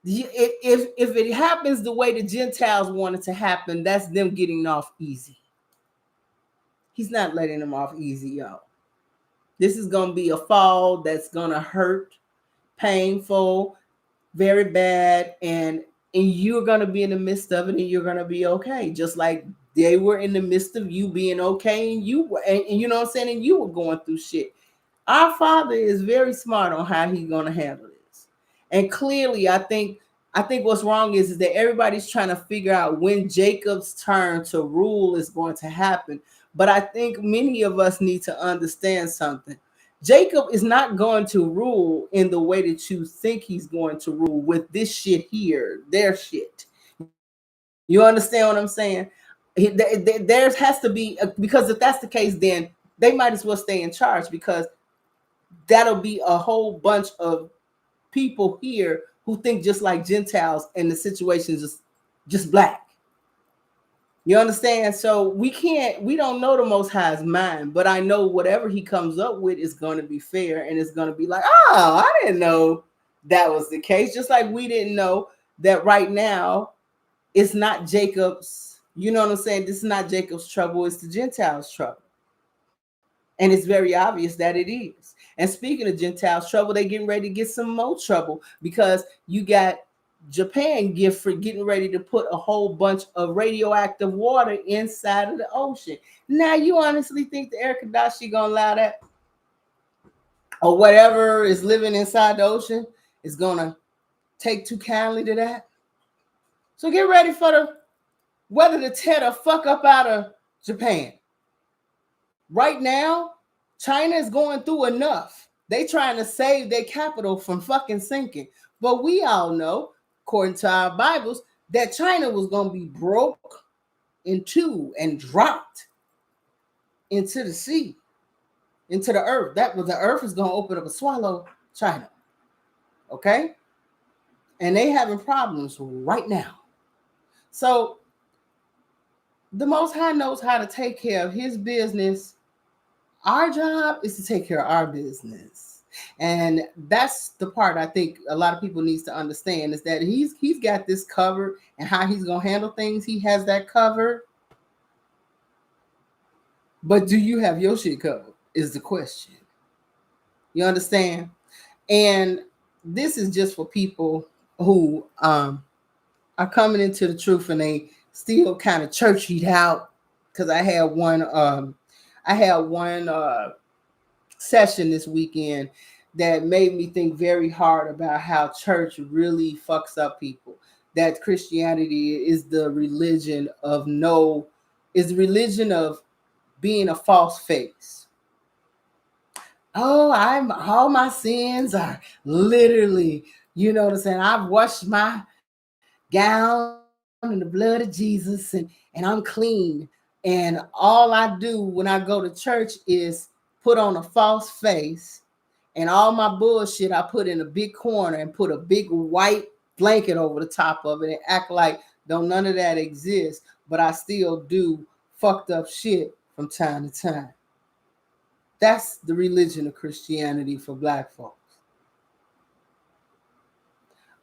[SPEAKER 1] If it happens the way the Gentiles want it to happen, that's them getting off easy. He's not letting them off easy, y'all. This is going to be a fall that's going to hurt, painful, very bad, and you're going to be in the midst of it and you're going to be okay. Just like they were in the midst of you being okay and you were, and you know what I'm saying, and you were going through shit. Our Father is very smart on how he's going to handle this. And clearly, I think what's wrong is that everybody's trying to figure out when Jacob's turn to rule is going to happen. But I think many of us need to understand something. Jacob is not going to rule in the way that you think he's going to rule with this shit here, their shit. You understand what I'm saying? There has to be, because if that's the case, then they might as well stay in charge, because that'll be a whole bunch of people here who think just like Gentiles and the situation is just black. You understand? So we don't know the Most High's mind, but I know whatever he comes up with is going to be fair, and it's going to be like, oh, I didn't know that was the case. Just like we didn't know that right now it's not Jacob's, you know what I'm saying? This is not Jacob's trouble, it's the Gentiles' trouble. And it's very obvious that it is. And speaking of Gentiles' trouble, they're getting ready to get some more trouble, because you got Japan getting ready to put a whole bunch of radioactive water inside of the ocean. Now, you honestly think the Air Kadashi gonna allow that? Or whatever is living inside the ocean is gonna take too kindly to that? So get ready for the weather to tear the fuck up out of Japan. Right now, China is going through enough. They trying to save their capital from fucking sinking. But we all know, according to our Bibles, that China was going to be broke in two and dropped into the sea, into the earth. That was, the earth is going to open up and swallow China. Okay? And they having problems right now. So the Most High knows how to take care of his business. Our job is to take care of our business. And that's the part I think a lot of people needs to understand, is that he's got this covered, and how he's going to handle things, he has that covered. But do you have your shit covered is the question. You understand? And this is just for people who are coming into the truth and they still kind of churchied out. Because I had one session this weekend that made me think very hard about how church really fucks up people. That Christianity is the religion of being a false face. Oh, all my sins are literally, you know what I'm saying? I've washed my gown in the blood of Jesus, and I'm clean. And all I do when I go to church is put on a false face And all my bullshit I put in a big corner and put a big white blanket over the top of it and act like don't none of that exist, but I still do fucked up shit from time to time. That's the religion of Christianity for Black folks.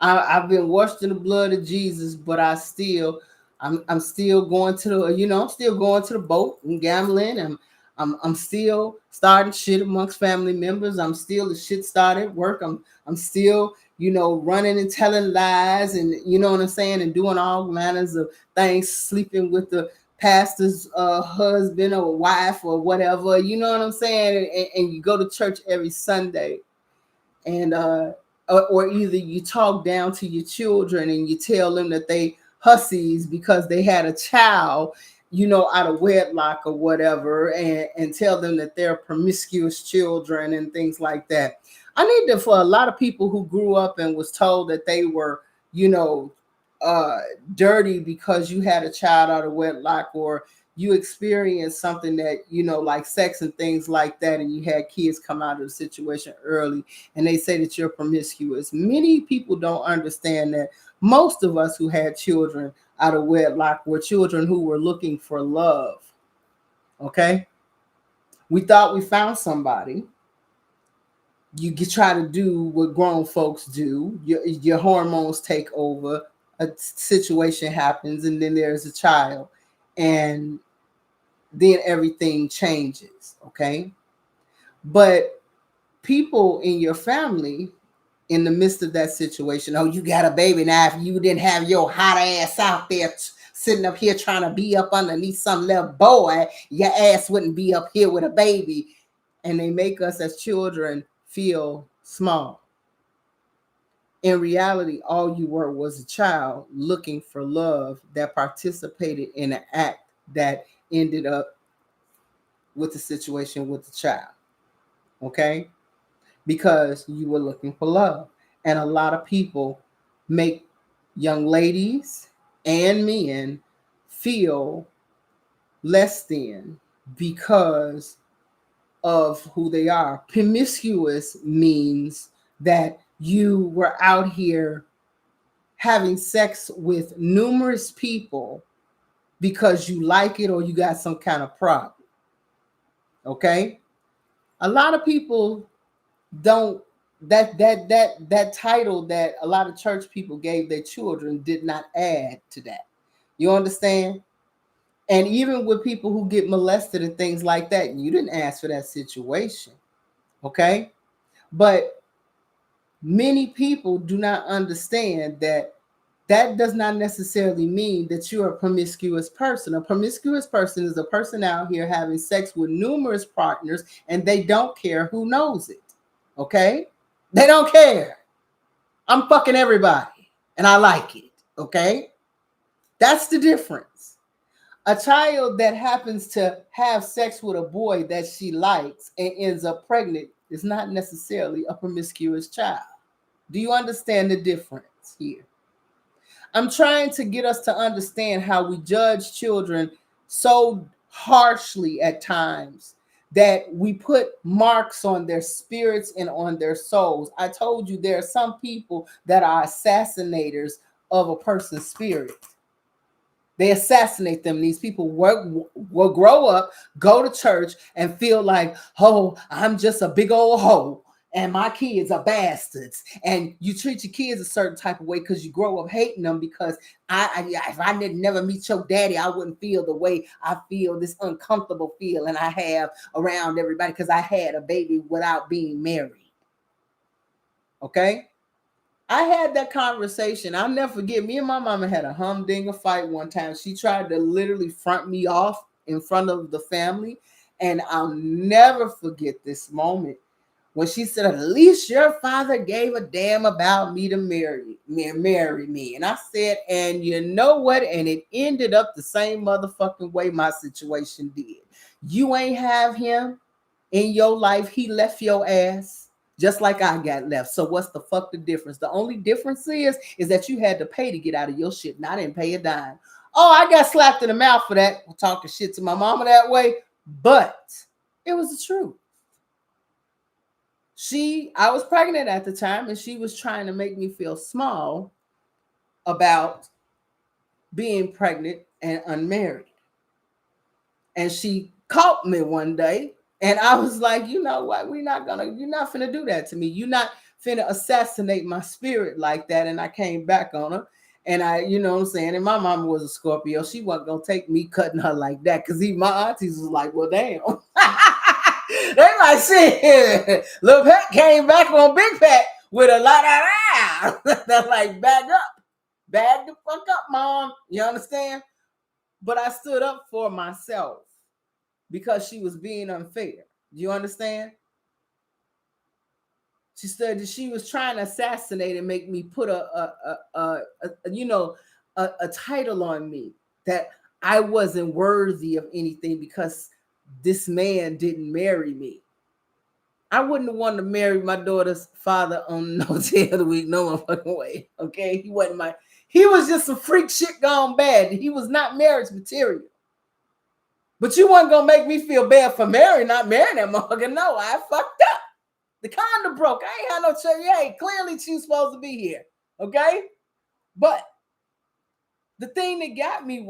[SPEAKER 1] I've been washed in the blood of Jesus, but I'm still going to the, I'm still going to the boat and gambling. I'm still starting shit amongst family members. I'm still the shit started work. I'm still, running and telling lies, and you know what I'm saying, and doing all manners of things, sleeping with the pastor's husband or wife or whatever, you know what I'm saying, and you go to church every Sunday, and or either you talk down to your children and you tell them that they hussies because they had a child, out of wedlock or whatever, and tell them that they're promiscuous children and things like that. I need to, for a lot of people who grew up and was told that they were, dirty because you had a child out of wedlock, or you experienced something that, like sex and things like that, and you had kids come out of the situation early, and they say that you're promiscuous. Many people don't understand that most of us who had children out of wedlock were children who were looking for love. Okay? We thought we found somebody. You try to do what grown folks do. Your hormones take over. A situation happens, and then there's a child, and then everything changes. Okay? But people in your family, in the midst of that situation, oh, you got a baby now. If you didn't have your hot ass out there sitting up here trying to be up underneath some little boy, your ass wouldn't be up here with a baby. And they make us as children feel small. In reality, all you were was a child looking for love that participated in an act that ended up with the situation with the child. Okay? Because you were looking for love. And a lot of people make young ladies and men feel less than because of who they are. Promiscuous means that you were out here having sex with numerous people because you like it or you got some kind of problem. Okay? A lot of people don't, that title that a lot of church people gave their children did not add to that. You understand? And even with people who get molested and things like that, you didn't ask for that situation. Okay? But many people do not understand that that does not necessarily mean that you're a promiscuous person. A promiscuous person is a person out here having sex with numerous partners, and they don't care who knows it. Okay? They don't care. I'm fucking everybody, and I like it. Okay? That's the difference. A child that happens to have sex with a boy that she likes and ends up pregnant is not necessarily a promiscuous child. Do you understand the difference here? I'm trying to get us to understand how we judge children so harshly at times that we put marks on their spirits and on their souls. I told you there are some people that are assassinators of a person's spirit. They assassinate them. These people will grow up, go to church, and feel like, oh, I'm just a big old hoe, and my kids are bastards. And you treat your kids a certain type of way because you grow up hating them, because if I didn't never meet your daddy, I wouldn't feel the way I feel, this uncomfortable feeling I have around everybody because I had a baby without being married. Okay? I had that conversation. I'll never forget. Me and my mama had a humdinger fight one time. She tried to literally front me off in front of the family. And I'll never forget this moment when she said, at least your father gave a damn about me to marry me. And I said, and you know what? And it ended up the same motherfucking way my situation did. You ain't have him in your life. He left your ass. Just like I got left. So what's the fuck the difference? The only difference is that you had to pay to get out of your shit, and I didn't pay a dime. Oh, I got slapped in the mouth for that, for talking shit to my mama that way, but it was the truth. I was pregnant at the time, and she was trying to make me feel small about being pregnant and unmarried. And she caught me one day, and I was like, you know what? You're not finna do that to me. You're not finna assassinate my spirit like that. And I came back on her. And I, you know what I'm saying? And my mama was a Scorpio. She wasn't gonna take me cutting her like that. Cause even my aunties was like, well, damn. They like, shit. Little Pat came back on Big Pat with a lot of They're like, bag up. Bag the fuck up, mom. You understand? But I stood up for myself because she was being unfair. Do you understand? She said that she was trying to assassinate and make me put a title on me that I wasn't worthy of anything because this man didn't marry me. I wouldn't have wanted to marry my daughter's father on no day of the week, no motherfucking way. Okay, he was just some freak shit gone bad. He was not marriage material. But you weren't gonna make me feel bad for not marrying that motherfucker. No, I fucked up. The condom broke. I ain't had no choice. Yeah, clearly she was supposed to be here. Okay? But the thing that got me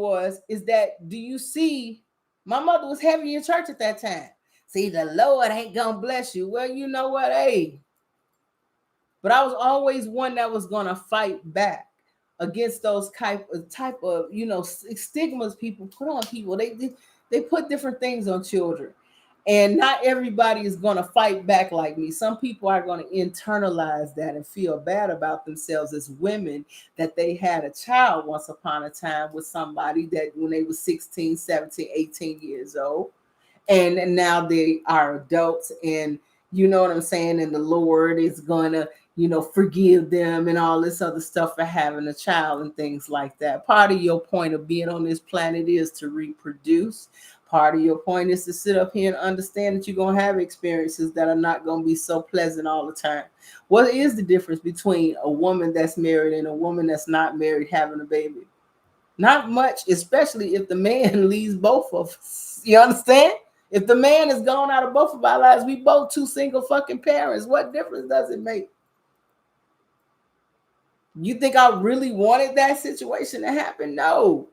[SPEAKER 1] is that, do you see, my mother was heavy in church at that time. See, the Lord ain't gonna bless you. Well, you know what? Hey. But I was always one that was gonna fight back against those type of stigmas people put on people. They put different things on children. And not everybody is going to fight back like me. Some people are going to internalize that and feel bad about themselves as women that they had a child once upon a time with somebody that when they were 16, 17, 18 years old. And now they are adults, and you know what I'm saying? And the Lord is going to, forgive them and all this other stuff for having a child and things like that. Part of your point of being on this planet is to reproduce. Part of your point is to sit up here and understand that you're going to have experiences that are not going to be so pleasant all the time. What is the difference between a woman that's married and a woman that's not married having a baby? Not much, especially if the man leaves both of us. You understand? If the man is gone out of both of our lives, we both two single fucking parents. What difference does it make? You think I really wanted that situation to happen? No.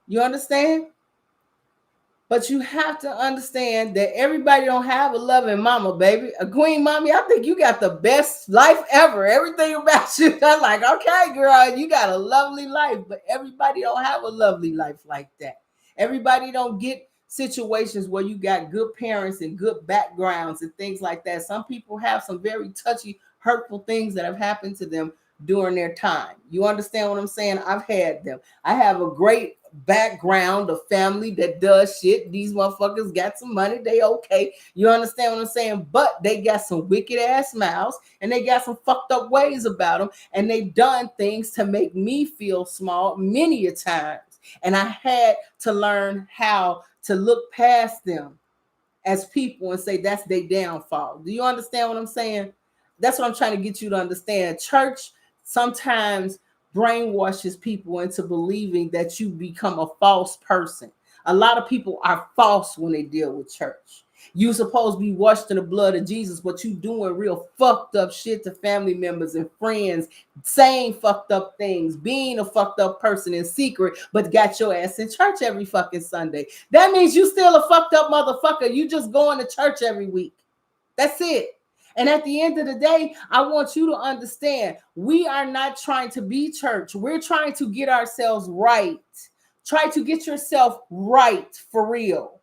[SPEAKER 1] You understand? But you have to understand that everybody don't have a loving mama, baby. A queen mommy, I think you got the best life ever. Everything about you, I'm like, okay, girl, you got a lovely life. But everybody don't have a lovely life like that. Everybody don't get situations where you got good parents and good backgrounds and things like that. Some people have some very touchy, hurtful things that have happened to them during their time. You understand what I'm saying? I've had them. I have a great background of family that does shit. These motherfuckers got some money. They okay. You understand what I'm saying? But they got some wicked ass mouths and they got some fucked up ways about them. And they done things to make me feel small many a times. And I had to learn how to look past them as people and say that's their downfall. Do you understand what I'm saying? That's what I'm trying to get you to understand. Church sometimes brainwashes people into believing that you become a false person. A lot of people are false when they deal with church. You supposed to be washed in the blood of Jesus, but you doing real fucked up shit to family members and friends, saying fucked up things, being a fucked up person in secret, but got your ass in church every fucking Sunday. That means you still a fucked up motherfucker. You just going to church every week. That's it. And at the end of the day, I want you to understand, we are not trying to be church. We're trying to get ourselves right. Try to get yourself right for real.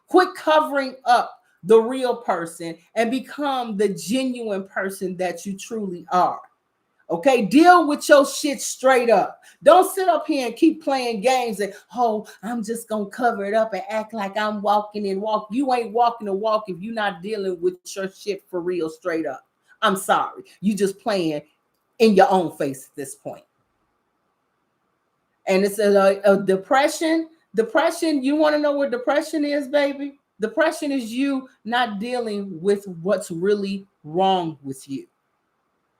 [SPEAKER 1] Quit covering up the real person and become the genuine person that you truly are. Okay, deal with your shit straight up. Don't sit up here and keep playing games and, oh, I'm just going to cover it up and act like I'm walking and walk. You ain't walking a walk if you're not dealing with your shit for real straight up. I'm sorry. You just playing in your own face at this point. And it's a depression. Depression, you want to know what depression is, baby? Depression is you not dealing with what's really wrong with you.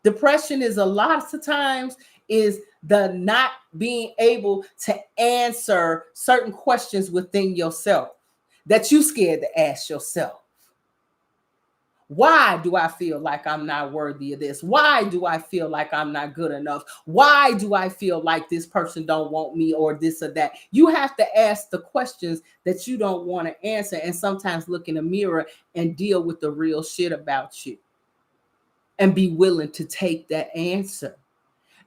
[SPEAKER 1] Depression is a lot of times is the not being able to answer certain questions within yourself that you scared to ask yourself. Why do I feel like I'm not worthy of this? Why do I feel like I'm not good enough? Why do I feel like this person don't want me or this or that? You have to ask the questions that you don't want to answer, and sometimes look in the mirror and deal with the real shit about you and be willing to take that answer.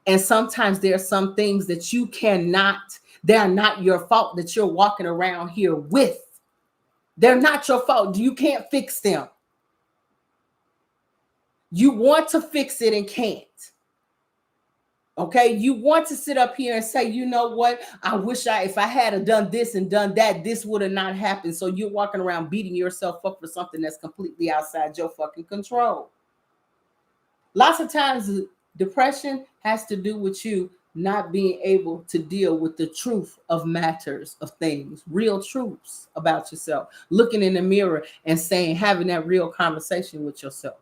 [SPEAKER 1] And sometimes there are some things that you cannot, they're not your fault that you're walking around here with. They're not your fault. You can't fix them. You want to fix it and can't. Okay, you want to sit up here and say, you know what? I wish if I had done this and done that, this would have not happened. So you're walking around beating yourself up for something that's completely outside your fucking control. Lots of times, depression has to do with you not being able to deal with the truth of matters, of things, real truths about yourself. Looking in the mirror and saying, having that real conversation with yourself.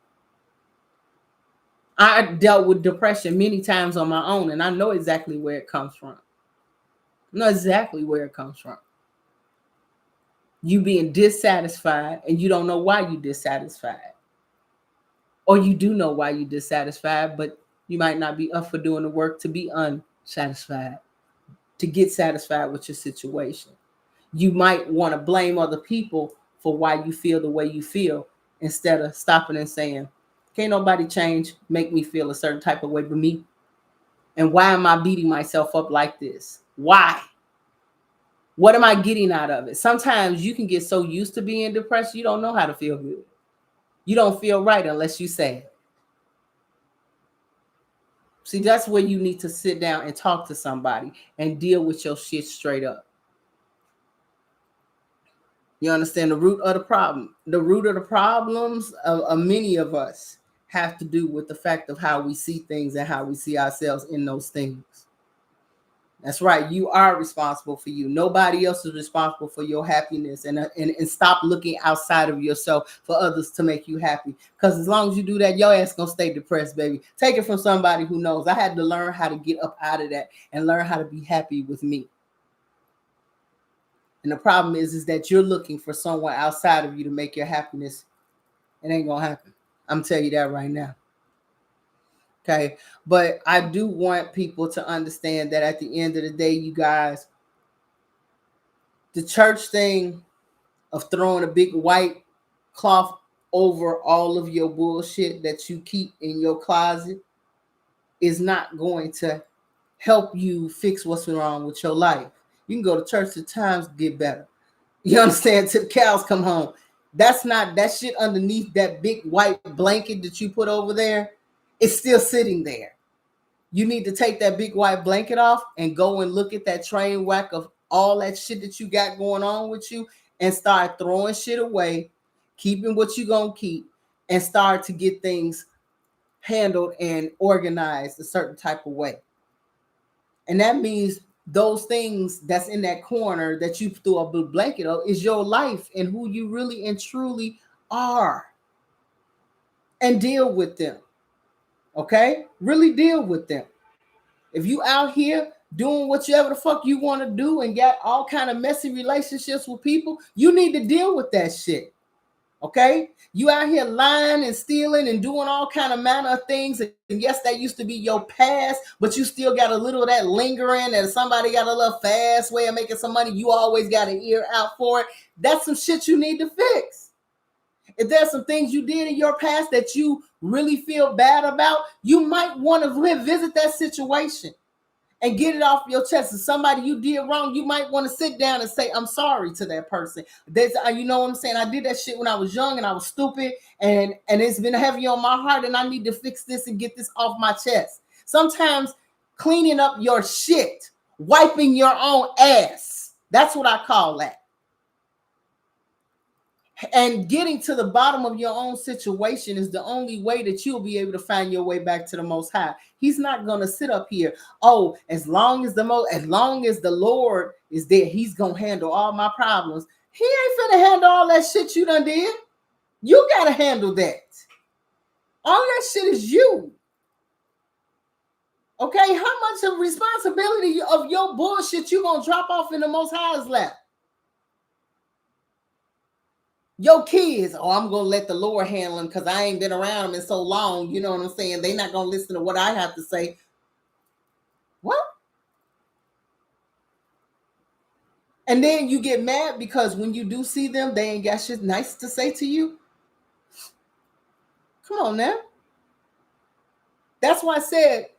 [SPEAKER 1] I dealt with depression many times on my own, and I know exactly where it comes from. I know exactly where it comes from. You being dissatisfied, and you don't know why you're dissatisfied. Or you do know why you're dissatisfied, but you might not be up for doing the work to be unsatisfied, to get satisfied with your situation. You might want to blame other people for why you feel the way you feel, instead of stopping and saying, can't nobody change, make me feel a certain type of way but me. And why am I beating myself up like this? Why? What am I getting out of it? Sometimes you can get so used to being depressed, you don't know how to feel good. You don't feel right unless you say it. See, that's where you need to sit down and talk to somebody and deal with your shit straight up. You understand the root of the problem? The root of the problems of many of us have to do with the fact of how we see things and how we see ourselves in those things. That's right. You are responsible for you. Nobody else is responsible for your happiness. And stop looking outside of yourself for others to make you happy. Because as long as you do that, your ass gonna stay depressed, baby. Take it from somebody who knows. I had to learn how to get up out of that and learn how to be happy with me. And the problem is that you're looking for someone outside of you to make your happiness. It ain't gonna happen. I'm telling you that right now. Okay, but I do want people to understand that at the end of the day, you guys, the church thing of throwing a big white cloth over all of your bullshit that you keep in your closet is not going to help you fix what's wrong with your life. You can go to church till times get better. You understand? Till the cows come home. That's not that shit underneath that big white blanket that you put over there. It's still sitting there. You need to take that big white blanket off and go and look at that train whack of all that shit that you got going on with you and start throwing shit away, keeping what you gonna keep, and start to get things handled and organized a certain type of way. And that means those things that's in that corner that you threw a blue blanket of is your life and who you really and truly are. And deal with them. Okay? Really deal with them. If you out here doing whatever the fuck you want to do and got all kind of messy relationships with people, you need to deal with that shit. Okay? You out here lying and stealing and doing all kind of manner of things. And yes, that used to be your past, but you still got a little of that lingering, and somebody got a little fast way of making some money. You always got an ear out for it. That's some shit you need to fix. If there's some things you did in your past that you really feel bad about, you might want to revisit that situation and get it off your chest. If somebody you did wrong, you might want to sit down and say, I'm sorry to that person. You know what I'm saying? I did that shit when I was young and I was stupid, and it's been heavy on my heart, and I need to fix this and get this off my chest. Sometimes cleaning up your shit, wiping your own ass, that's what I call that. And getting to the bottom of your own situation is the only way that you'll be able to find your way back to the Most High. He's not going to sit up here. Oh, as long as the Lord is there, He's going to handle all my problems. He ain't finna handle all that shit you done did. You got to handle that. All that shit is you. Okay, how much of responsibility of your bullshit you going to drop off in the Most High's lap? Your kids, oh, I'm gonna let the Lord handle them because I ain't been around them in so long. You know what I'm saying? They're not gonna listen to what I have to say. What? And then you get mad because when you do see them, they ain't got shit nice to say to you. Come on now. That's why I said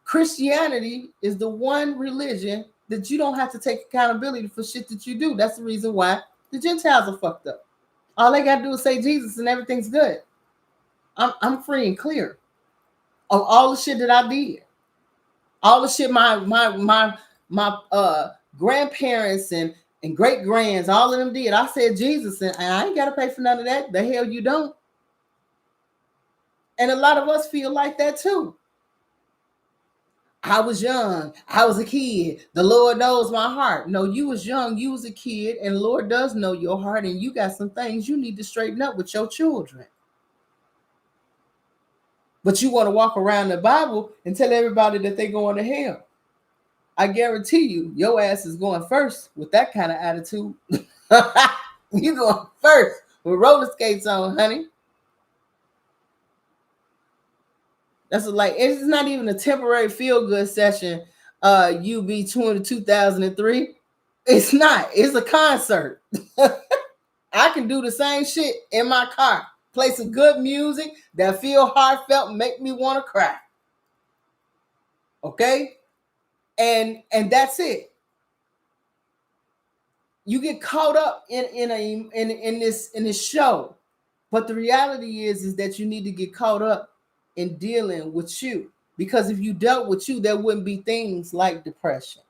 [SPEAKER 1] Christianity is the one religion that you don't have to take accountability for shit that you do. That's the reason why the Gentiles are fucked up. All they gotta do is say Jesus and everything's good. I'm free and clear of all the shit that I did. All the shit my grandparents and great grands, all of them did. I said Jesus, and I ain't gotta pay for none of that. The hell you don't. And a lot of us feel like that too. I was young. I was a kid. The Lord knows my heart. No, you was young. You was a kid, and the Lord does know your heart, and you got some things you need to straighten up with your children. But you want to walk around the Bible and tell everybody that they're going to hell. I guarantee you, your ass is going first with that kind of attitude. You going first with roller skates on, honey. That's like, it's not even a temporary feel-good session. UB 2003. It's not. It's a concert. I can do the same shit in my car. Play some good music that feel heartfelt, make me want to cry. Okay? And that's it. You get caught up in this show. But the reality is that you need to get caught up in dealing with you. Because if you dealt with you, there wouldn't be things like depression.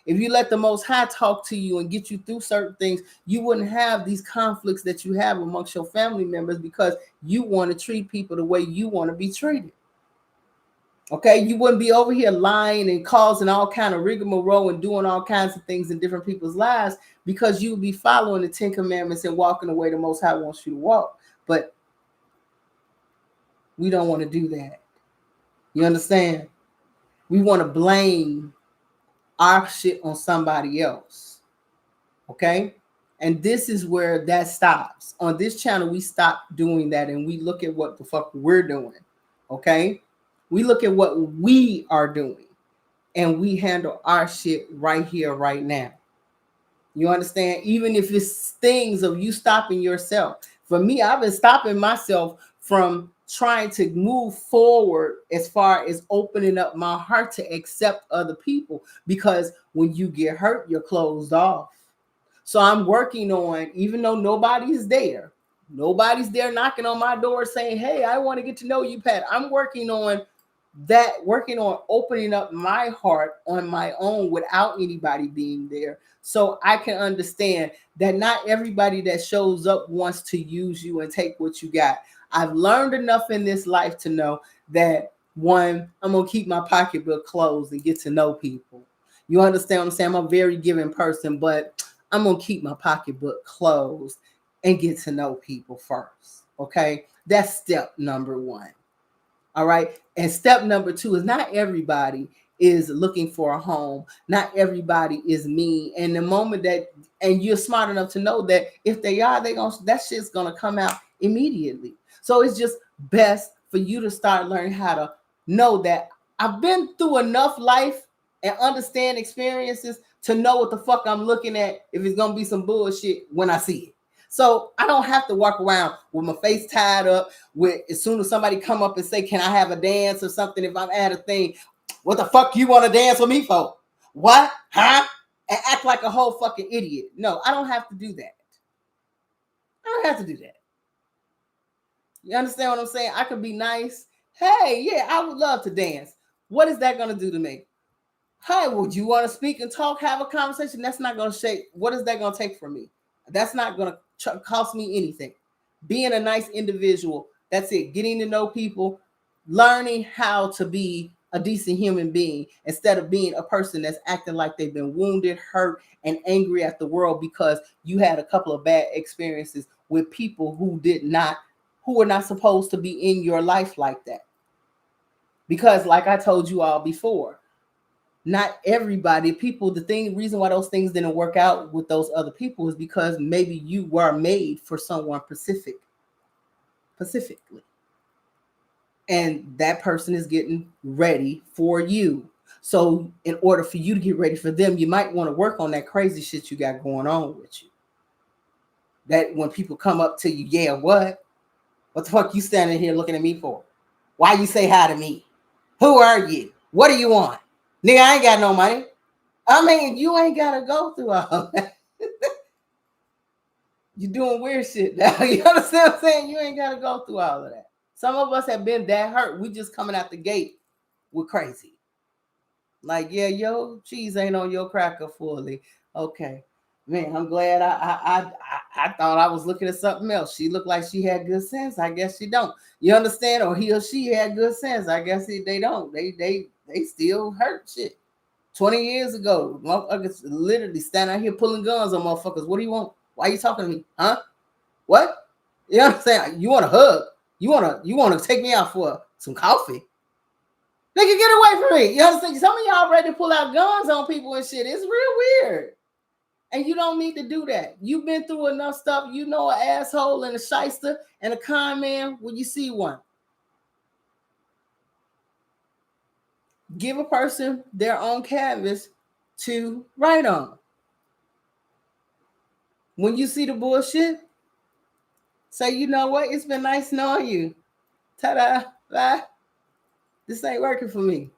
[SPEAKER 1] If you let the Most High talk to you and get you through certain things, you wouldn't have these conflicts that you have amongst your family members because you want to treat people the way you want to be treated. Okay, you wouldn't be over here lying and causing all kind of rigmarole and doing all kinds of things in different people's lives because you would be following the 10 Commandments and walking the way the Most High wants you to walk. But we don't want to do that. You understand? We want to blame our shit on somebody else. Okay? And this is where that stops. On this channel, we stop doing that and we look at what the fuck we're doing. Okay? We look at what we are doing and we handle our shit right here, right now. You understand? Even if it's things of you stopping yourself. For me, I've been stopping myself from trying to move forward as far as opening up my heart to accept other people. Because when you get hurt, you're closed off. So I'm working on, even though nobody's there knocking on my door saying, hey, I want to get to know you, Pat. I'm working on opening up my heart on my own without anybody being there. So I can understand that not everybody that shows up wants to use you and take what you got. I've learned enough in this life to know that, one, I'm going to keep my pocketbook closed and get to know people. You understand what I'm saying? I'm a very giving person, but I'm going to keep my pocketbook closed and get to know people first. Okay? That's step number one. All right. And step number two is not everybody is looking for a home. Not everybody is mean. And the moment that, and you're smart enough to know that if they are, that shit's going to come out immediately. So it's just best for you to start learning how to know that I've been through enough life and understand experiences to know what the fuck I'm looking at if it's going to be some bullshit when I see it. So I don't have to walk around with my face tied up with as soon as somebody come up and say, can I have a dance or something? If I'm at a thing, what the fuck you want to dance with me for? What? Huh? And act like a whole fucking idiot. No, I don't have to do that. I don't have to do that. You understand what I'm saying? I could be nice. Hey, yeah, I would love to dance. What is that going to do to me? Hey, would you want to speak and talk, have a conversation? That's not going to shake. What is that going to take from me? That's not going to cost me anything. Being a nice individual, that's it. Getting to know people, learning how to be a decent human being instead of being a person that's acting like they've been wounded, hurt, and angry at the world because you had a couple of bad experiences with people who were not supposed to be in your life like that. Because like I told you all before, not everybody, people, reason why those things didn't work out with those other people is because maybe you were made for someone specifically. And that person is getting ready for you. So in order for you to get ready for them, you might want to work on that crazy shit you got going on with you. That when people come up to you, yeah, what the fuck you standing here looking at me for? Why you say hi to me? Who are you? What do you want? Nigga, I ain't got no money. I mean, you ain't got to go through all that. You're doing weird shit now. You understand what I'm saying? You ain't got to go through all of that. Some of us have been that hurt. We just coming out the gate with crazy. Like, yeah, yo, cheese ain't on your cracker fully. Okay. Man, I'm glad I thought I was looking at something else. She looked like she had good sense. I guess she don't. You understand? Or he or she had good sense. I guess they don't. They still hurt shit. 20 years ago, motherfuckers literally standing out here pulling guns on motherfuckers. What do you want? Why are you talking to me? Huh? What? You know what I'm saying? You want a hug? You want to take me out for some coffee? Nigga, get away from me. You understand? Some of y'all ready to pull out guns on people and shit. It's real weird. And you don't need to do that. You've been through enough stuff. You know an asshole and a shyster and a con man when you see one. Give a person their own canvas to write on. When you see the bullshit, say, you know what? It's been nice knowing you. Ta-da. Bye. This ain't working for me.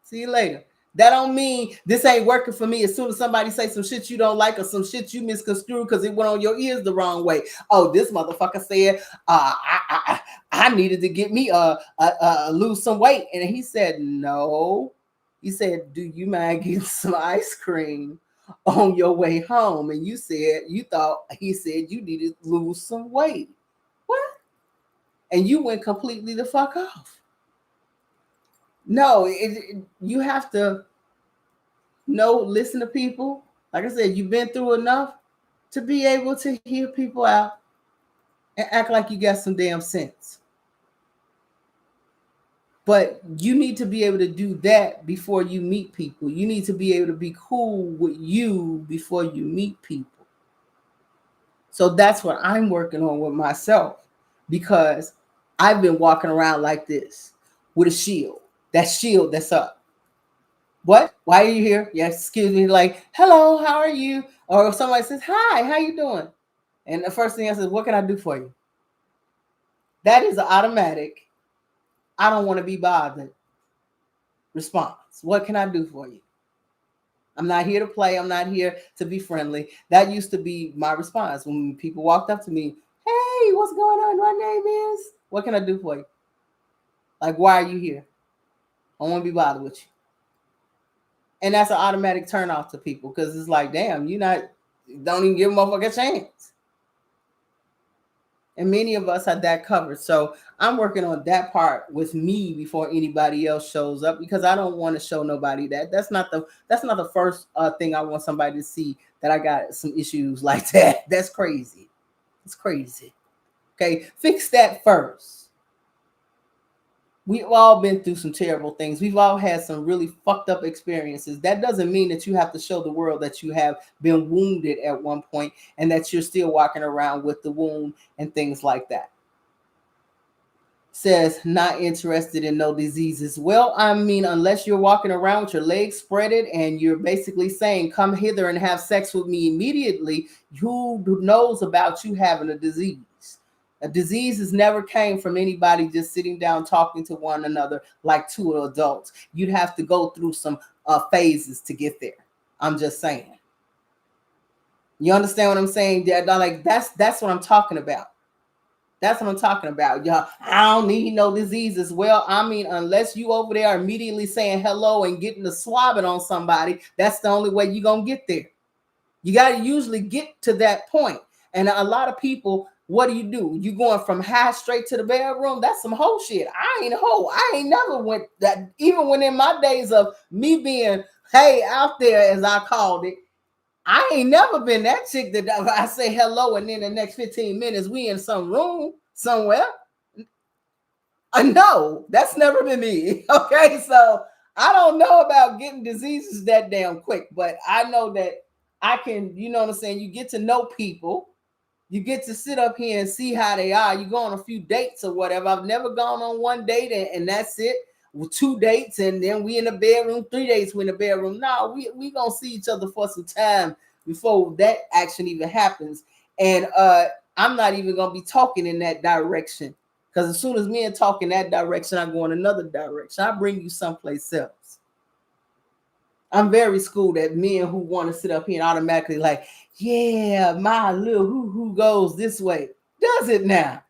[SPEAKER 1] See you later. That don't mean this ain't working for me as soon as somebody say some shit you don't like or some shit you misconstrue because it went on your ears the wrong way. Oh, this motherfucker said I needed to get me lose some weight. And he said, no. He said, do you mind getting some ice cream on your way home? And you said, he said you needed to lose some weight. What? And you went completely the fuck off. No, you have to listen to people. Like I said, you've been through enough to be able to hear people out and act like you got some damn sense. But you need to be able to do that before you meet people. You need to be able to be cool with you before you meet people. So that's what I'm working on with myself, because I've been walking around like this with a shield. That shield that's up. What? Why are you here? Yes, excuse me. Like, hello, how are you? Or if somebody says, hi, how you doing? And the first thing I said, what can I do for you? That is an automatic, I don't want to be bothered response. What can I do for you? I'm not here to play. I'm not here to be friendly. That used to be my response when people walked up to me. Hey, what's going on? My name is. What can I do for you? Like, why are you here? I don't want to be bothered with you. And that's an automatic turn off to people because it's like, damn, don't even give a motherfucker a chance. And many of us had that covered. So I'm working on that part with me before anybody else shows up, because I don't want to show nobody that. That's not the first thing I want somebody to see, that I got some issues like that. That's crazy. It's crazy. Okay, fix that first. We've all been through some terrible things. We've all had some really fucked up experiences. That doesn't mean that you have to show the world that you have been wounded at one point and that you're still walking around with the wound and things like that. Says, not interested in no diseases. Well, I mean, unless you're walking around with your legs spreaded and you're basically saying, come hither and have sex with me immediately, who knows about you having a disease? A disease has never came from anybody just sitting down talking to one another like two adults. You'd have to go through some phases to get there. I'm just saying. You understand what I'm saying? That's what I'm talking about. That's what I'm talking about, y'all. I don't need no diseases. Well, I mean, unless you over there immediately saying hello and getting the swabbing on somebody, that's the only way you're going to get there. You got to usually get to that point. And a lot of people, what do? You going from high straight to the bedroom? That's some hoe shit. I ain't a hoe. I ain't never went that. Even when in my days of me being, hey, out there, as I called it, I ain't never been that chick that I say hello and then the next 15 minutes we in some room somewhere. No, that's never been me. Okay, so I don't know about getting diseases that damn quick, but I know that I can, you know what I'm saying? You get to know people. You get to sit up here and see how they are. You go on a few dates or whatever. I've never gone on one date and that's it. With 2 dates and then we in the bedroom, 3 dates we in the bedroom. No, we gonna see each other for some time before that action even happens. And I'm not even gonna be talking in that direction. Because as soon as men talk in that direction, I go in another direction. I bring you someplace else. I'm very schooled at men who want to sit up here and automatically like, yeah, my little who goes this way. Does it now?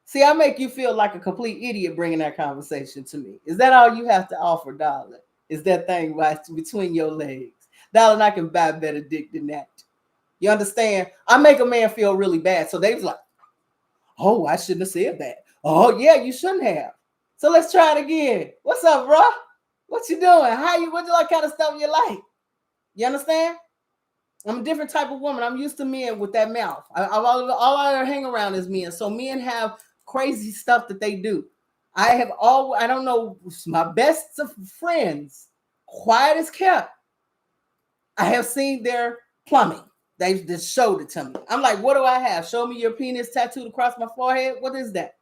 [SPEAKER 1] See, I make you feel like a complete idiot bringing that conversation to me. Is that all you have to offer, darling? Is that thing right between your legs? Darling, I can buy better dick than that. You understand? I make a man feel really bad. So they was like, oh, I shouldn't have said that. Oh, yeah, you shouldn't have. So let's try it again. What's up, bro? What you doing? What kind of stuff you like? You understand? I'm a different type of woman. I'm used to men with that mouth. All I hang around is men. So men have crazy stuff that they do. I don't know, my best of friends, quiet as kept. I have seen their plumbing. They just showed it to me. I'm like, what do I have? Show me your penis tattooed across my forehead. What is that?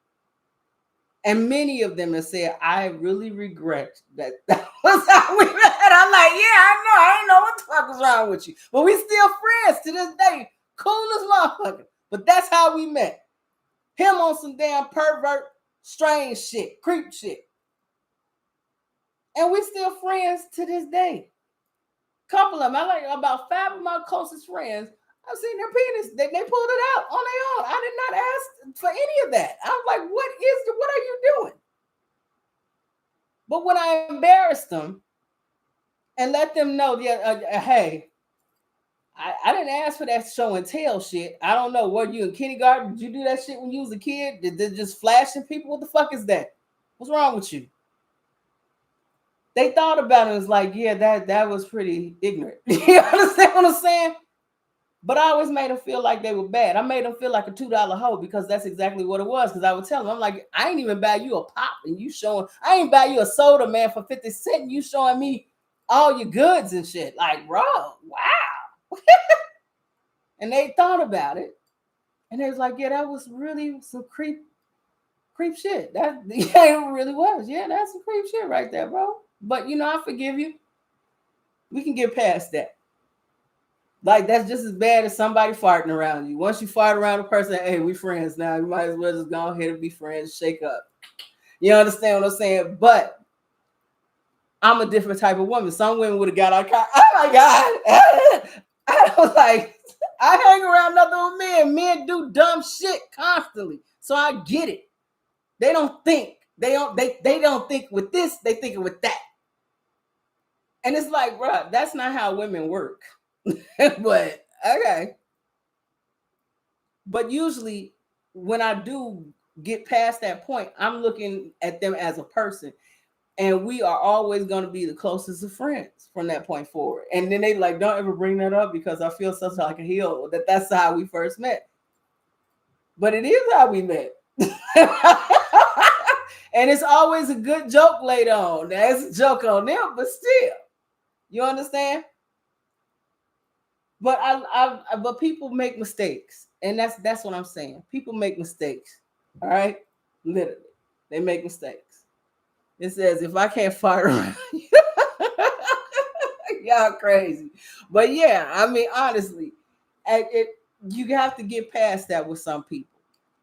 [SPEAKER 1] And many of them have said, I really regret that was how we met. I'm like, yeah, I know. I ain't know what the fuck was wrong with you. But we still friends to this day. Cool as motherfucker. But that's how we met. Him on some damn pervert, strange shit, creep shit. And we still friends to this day. Couple of them. I like about 5 of my closest friends. I've seen their penis. They pulled it out on their own. I did not ask for any of that. I'm like, what are you doing? But when I embarrassed them and let them know, hey, I didn't ask for that show and tell shit. I don't know. Were you in kindergarten? Did you do that shit when you was a kid? Did they just flashing people? What the fuck is that? What's wrong with you? They thought about it and was like, yeah, that was pretty ignorant. You understand what I'm saying? But I always made them feel like they were bad. I made them feel like a $2 hoe because that's exactly what it was. Because I would tell them, I'm like, I ain't even buy you a pop and you showing, I ain't buy you a soda, man, for 50 cents. And you showing me all your goods and shit. Like, bro, wow. And they thought about it. And they was like, yeah, that was really some creep shit. That yeah, it really was. Yeah, that's some creep shit right there, bro. But I forgive you. We can get past that. Like, that's just as bad as somebody farting around you. Once you fart around a person, hey, we friends now. You might as well just go ahead and be friends, shake up. You understand what I'm saying? But I'm a different type of woman. Some women would have got out of car. Oh my God. I was like, I hang around nothing with men. Men do dumb shit constantly. So I get it. They don't think. They don't think with this, they think with that. And it's like, bro, that's not how women work. But okay. But usually when I do get past that point, I'm looking at them as a person. And we are always going to be the closest of friends from that point forward. And then they like, don't ever bring that up because I feel such like a heel that's how we first met. But it is how we met. And it's always a good joke later on. There's a joke on them, but still. You understand? But but people make mistakes. And that's what I'm saying. People make mistakes. All right? Literally. They make mistakes. It says, if I can't fire around you, y'all crazy. But yeah, I mean, honestly, you have to get past that with some people.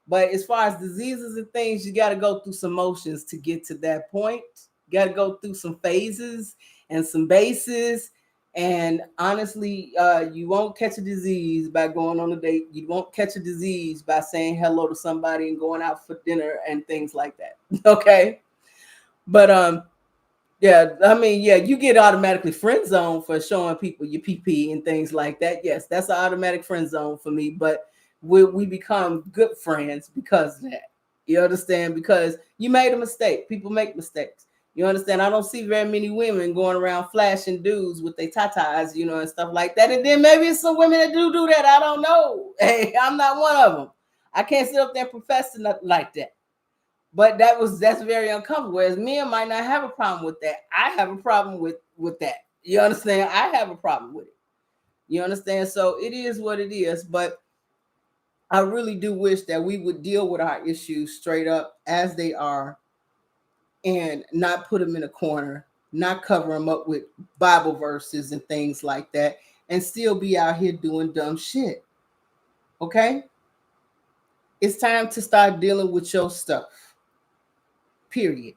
[SPEAKER 1] But as far as diseases and things, you got to go through some motions to get to that point. You got to go through some phases and some bases. And honestly, you won't catch a disease by going on a date. You won't catch a disease by saying hello to somebody and going out for dinner and things like that. Okay. But yeah, I mean, yeah, you get automatically friend zone for showing people your PP and things like that. Yes, that's an automatic friend zone for me. But we become good friends because of that. You understand? Because you made a mistake. People make mistakes. You understand? I don't see very many women going around flashing dudes with their tatas, and stuff like that. And then maybe it's some women that do that. I don't know. Hey, I'm not one of them. I can't sit up there and profess nothing like that. But that's very uncomfortable. Whereas men might not have a problem with that. I have a problem with that. You understand? I have a problem with it. You understand? So it is what it is. But I really do wish that we would deal with our issues straight up as they are and not put them in a corner, not cover them up with Bible verses and things like that, and still be out here doing dumb shit. Okay? It's time to start dealing with your stuff. Period.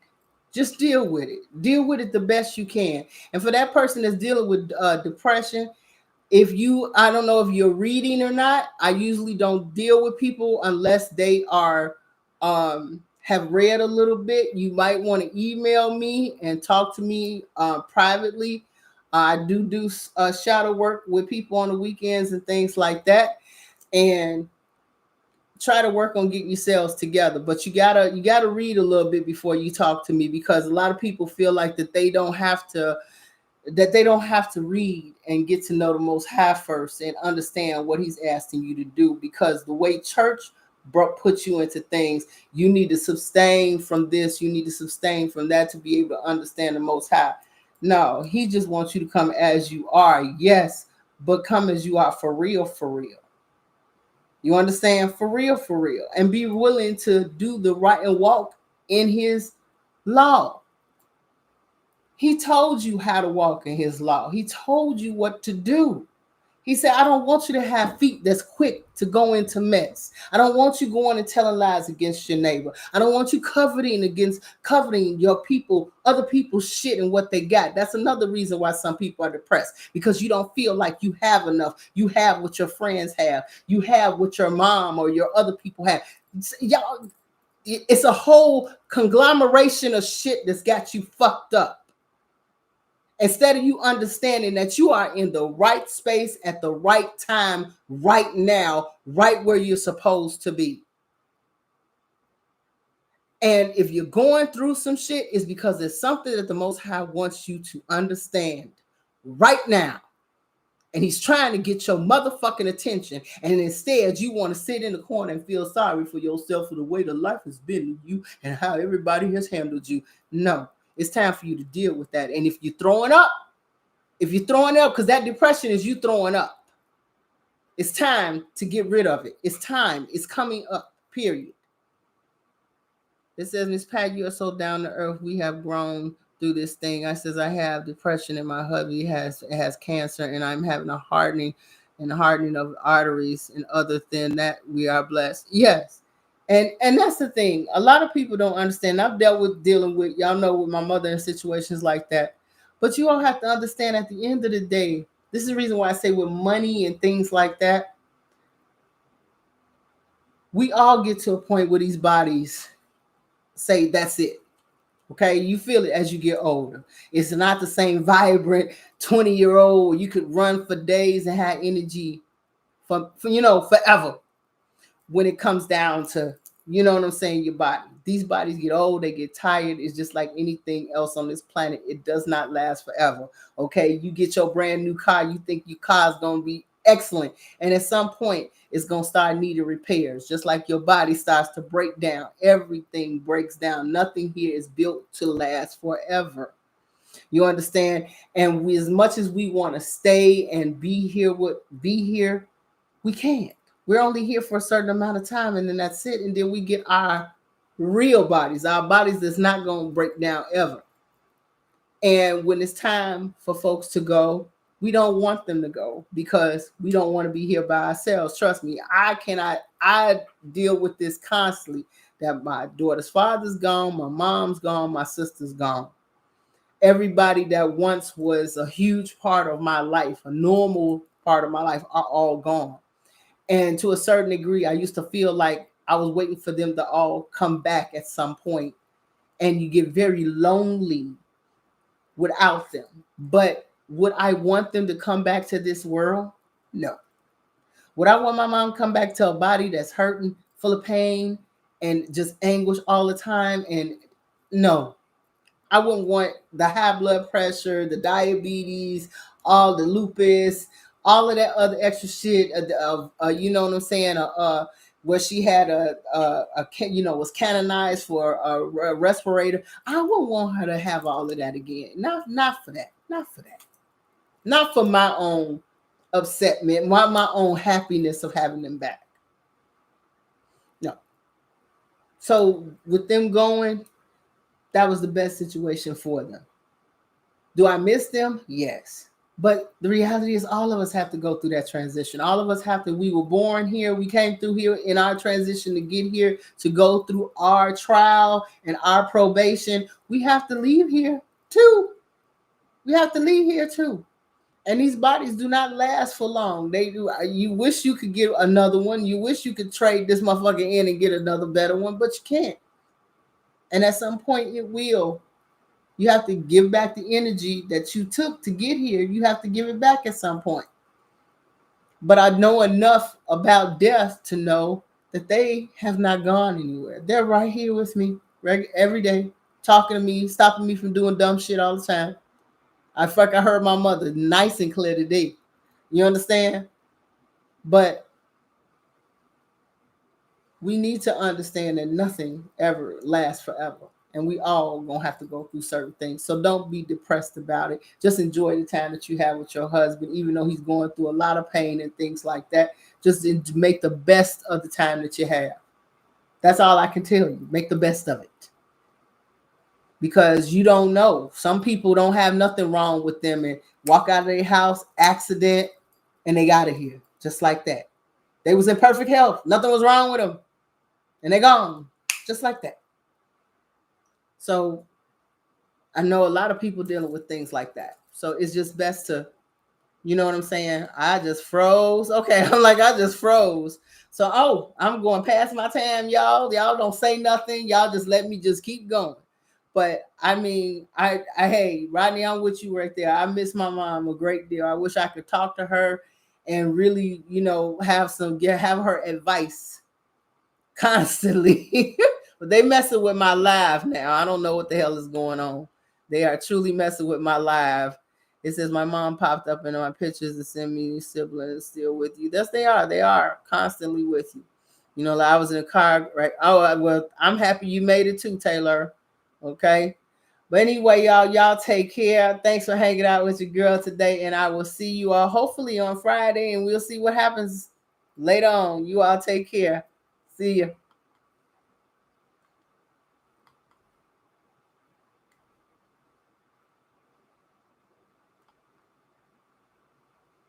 [SPEAKER 1] Just deal with it. Deal with it the best you can. And for that person that's dealing with depression, if you, I don't know if you're reading or not. I usually don't deal with people unless they are have read a little bit. You might want to email me and talk to me privately. I do shadow work with people on the weekends and things like that, and try to work on getting yourselves together. But you gotta read a little bit before you talk to me, because a lot of people feel like that they don't have to read and get to know the Most High first and understand what He's asking you to do. Because the way church puts you into things, you need to sustain from this, you need to sustain from that to be able to understand the Most High. No, He just wants you to come as you are, yes, but come as you are for real, for real. You understand? For real, and be willing to do the right and walk in His law. He told you how to walk in His law. He told you what to do. He said, I don't want you to have feet that's quick to go into mess. I don't want you going and telling lies against your neighbor. I don't want you coveting your people, other people's shit and what they got. That's another reason why some people are depressed, because you don't feel like you have enough. You have what your friends have. You have what your mom or your other people have. Y'all, it's a whole conglomeration of shit that's got you fucked up. Instead of you understanding that you are in the right space at the right time, right now, right where you're supposed to be. And if you're going through some shit, it's because there's something that the Most High wants you to understand right now. And He's trying to get your motherfucking attention. And instead, you want to sit in the corner and feel sorry for yourself for the way the life has been to you and how everybody has handled you. No, it's time for you to deal with that. And if you're throwing up, because that depression is you throwing up, it's time to get rid of it. It's time. It's coming up, period. It says, Miss Pat, you are so down to earth. We have grown through this thing. I says, I have depression and my hubby has cancer and I'm having a hardening of arteries, and other than that, we are blessed. Yes. And that's the thing. A lot of people don't understand. I've dealing with, y'all know, with my mother in situations like that. But you all have to understand, at the end of the day, this is the reason why I say with money and things like that, we all get to a point where these bodies say that's it. Okay, you feel it as you get older. It's not the same vibrant 20-year-old. You could run for days and have energy for forever. When it comes down to, you know what I'm saying, your body. These bodies get old, they get tired. It's just like anything else on this planet. It does not last forever. Okay, you get your brand new car, you think your car's gonna be excellent, and at some point it's gonna start needing repairs. Just like your body starts to break down, everything breaks down. Nothing here is built to last forever. You understand? And as much as we want to stay and be here, we can't. We're only here for a certain amount of time, and then that's it. And then we get our real bodies, our bodies that's not going to break down ever. And when it's time for folks to go, we don't want them to go because we don't want to be here by ourselves. Trust me, I deal with this constantly, that my daughter's father's gone, my mom's gone, my sister's gone. Everybody that once was a huge part of my life, a normal part of my life, are all gone. And to a certain degree, I used to feel like I was waiting for them to all come back at some point. And you get very lonely without them. But would I want them to come back to this world? No. Would I want my mom to come back to a body that's hurting, full of pain, and just anguish all the time? And no. I wouldn't want the high blood pressure, the diabetes, all the lupus, all of that other extra shit. You know what I'm saying? where she had was canonized for a respirator. I wouldn't want her to have all of that again. Not for that. Not for that. Not for my own upsetment, my own happiness of having them back. No. So with them going, that was the best situation for them. Do I miss them? Yes. But the reality is all of us have to go through that transition. All of us have to, we were born here. We came through here in our transition to get here, to go through our trial and our probation. We have to leave here too. We have to leave here too. And these bodies do not last for long. They do. You wish you could get another one. You wish you could trade this motherfucker in and get another better one, but you can't. And at some point it will. You have to give back the energy that you took to get here. You have to give it back at some point. But I know enough about death to know that they have not gone anywhere. They're right here with me every day, talking to me, stopping me from doing dumb shit all the time. I heard my mother nice and clear today. You understand? But we need to understand that nothing ever lasts forever. And we all gonna have to go through certain things. So don't be depressed about it. Just enjoy the time that you have with your husband, even though he's going through a lot of pain and things like that. Just make the best of the time that you have. That's all I can tell you. Make the best of it. Because you don't know. Some people don't have nothing wrong with them and walk out of their house, accident, and they got it here. Just like that. They was in perfect health. Nothing was wrong with them. And they're gone. Just like that. So I know a lot of people dealing with things like that. So it's just best to, you know what I'm saying? I just froze. Okay, I'm like, I just froze. So, I'm going past my time, y'all. Y'all don't say nothing. Y'all just let me just keep going. But I mean, hey, Rodney, I'm with you right there. I miss my mom a great deal. I wish I could talk to her and really, have her advice constantly. But they messing with my live now. I don't know what the hell is going on. They are truly messing with my live. It says my mom popped up in my pictures and sent me siblings still with you. Yes, they are. They are constantly with you. I was in a car, right? Oh, well, I'm happy you made it too, Taylor. Okay. But anyway, y'all take care. Thanks for hanging out with your girl today. And I will see you all hopefully on Friday, and we'll see what happens later on. You all take care. See ya.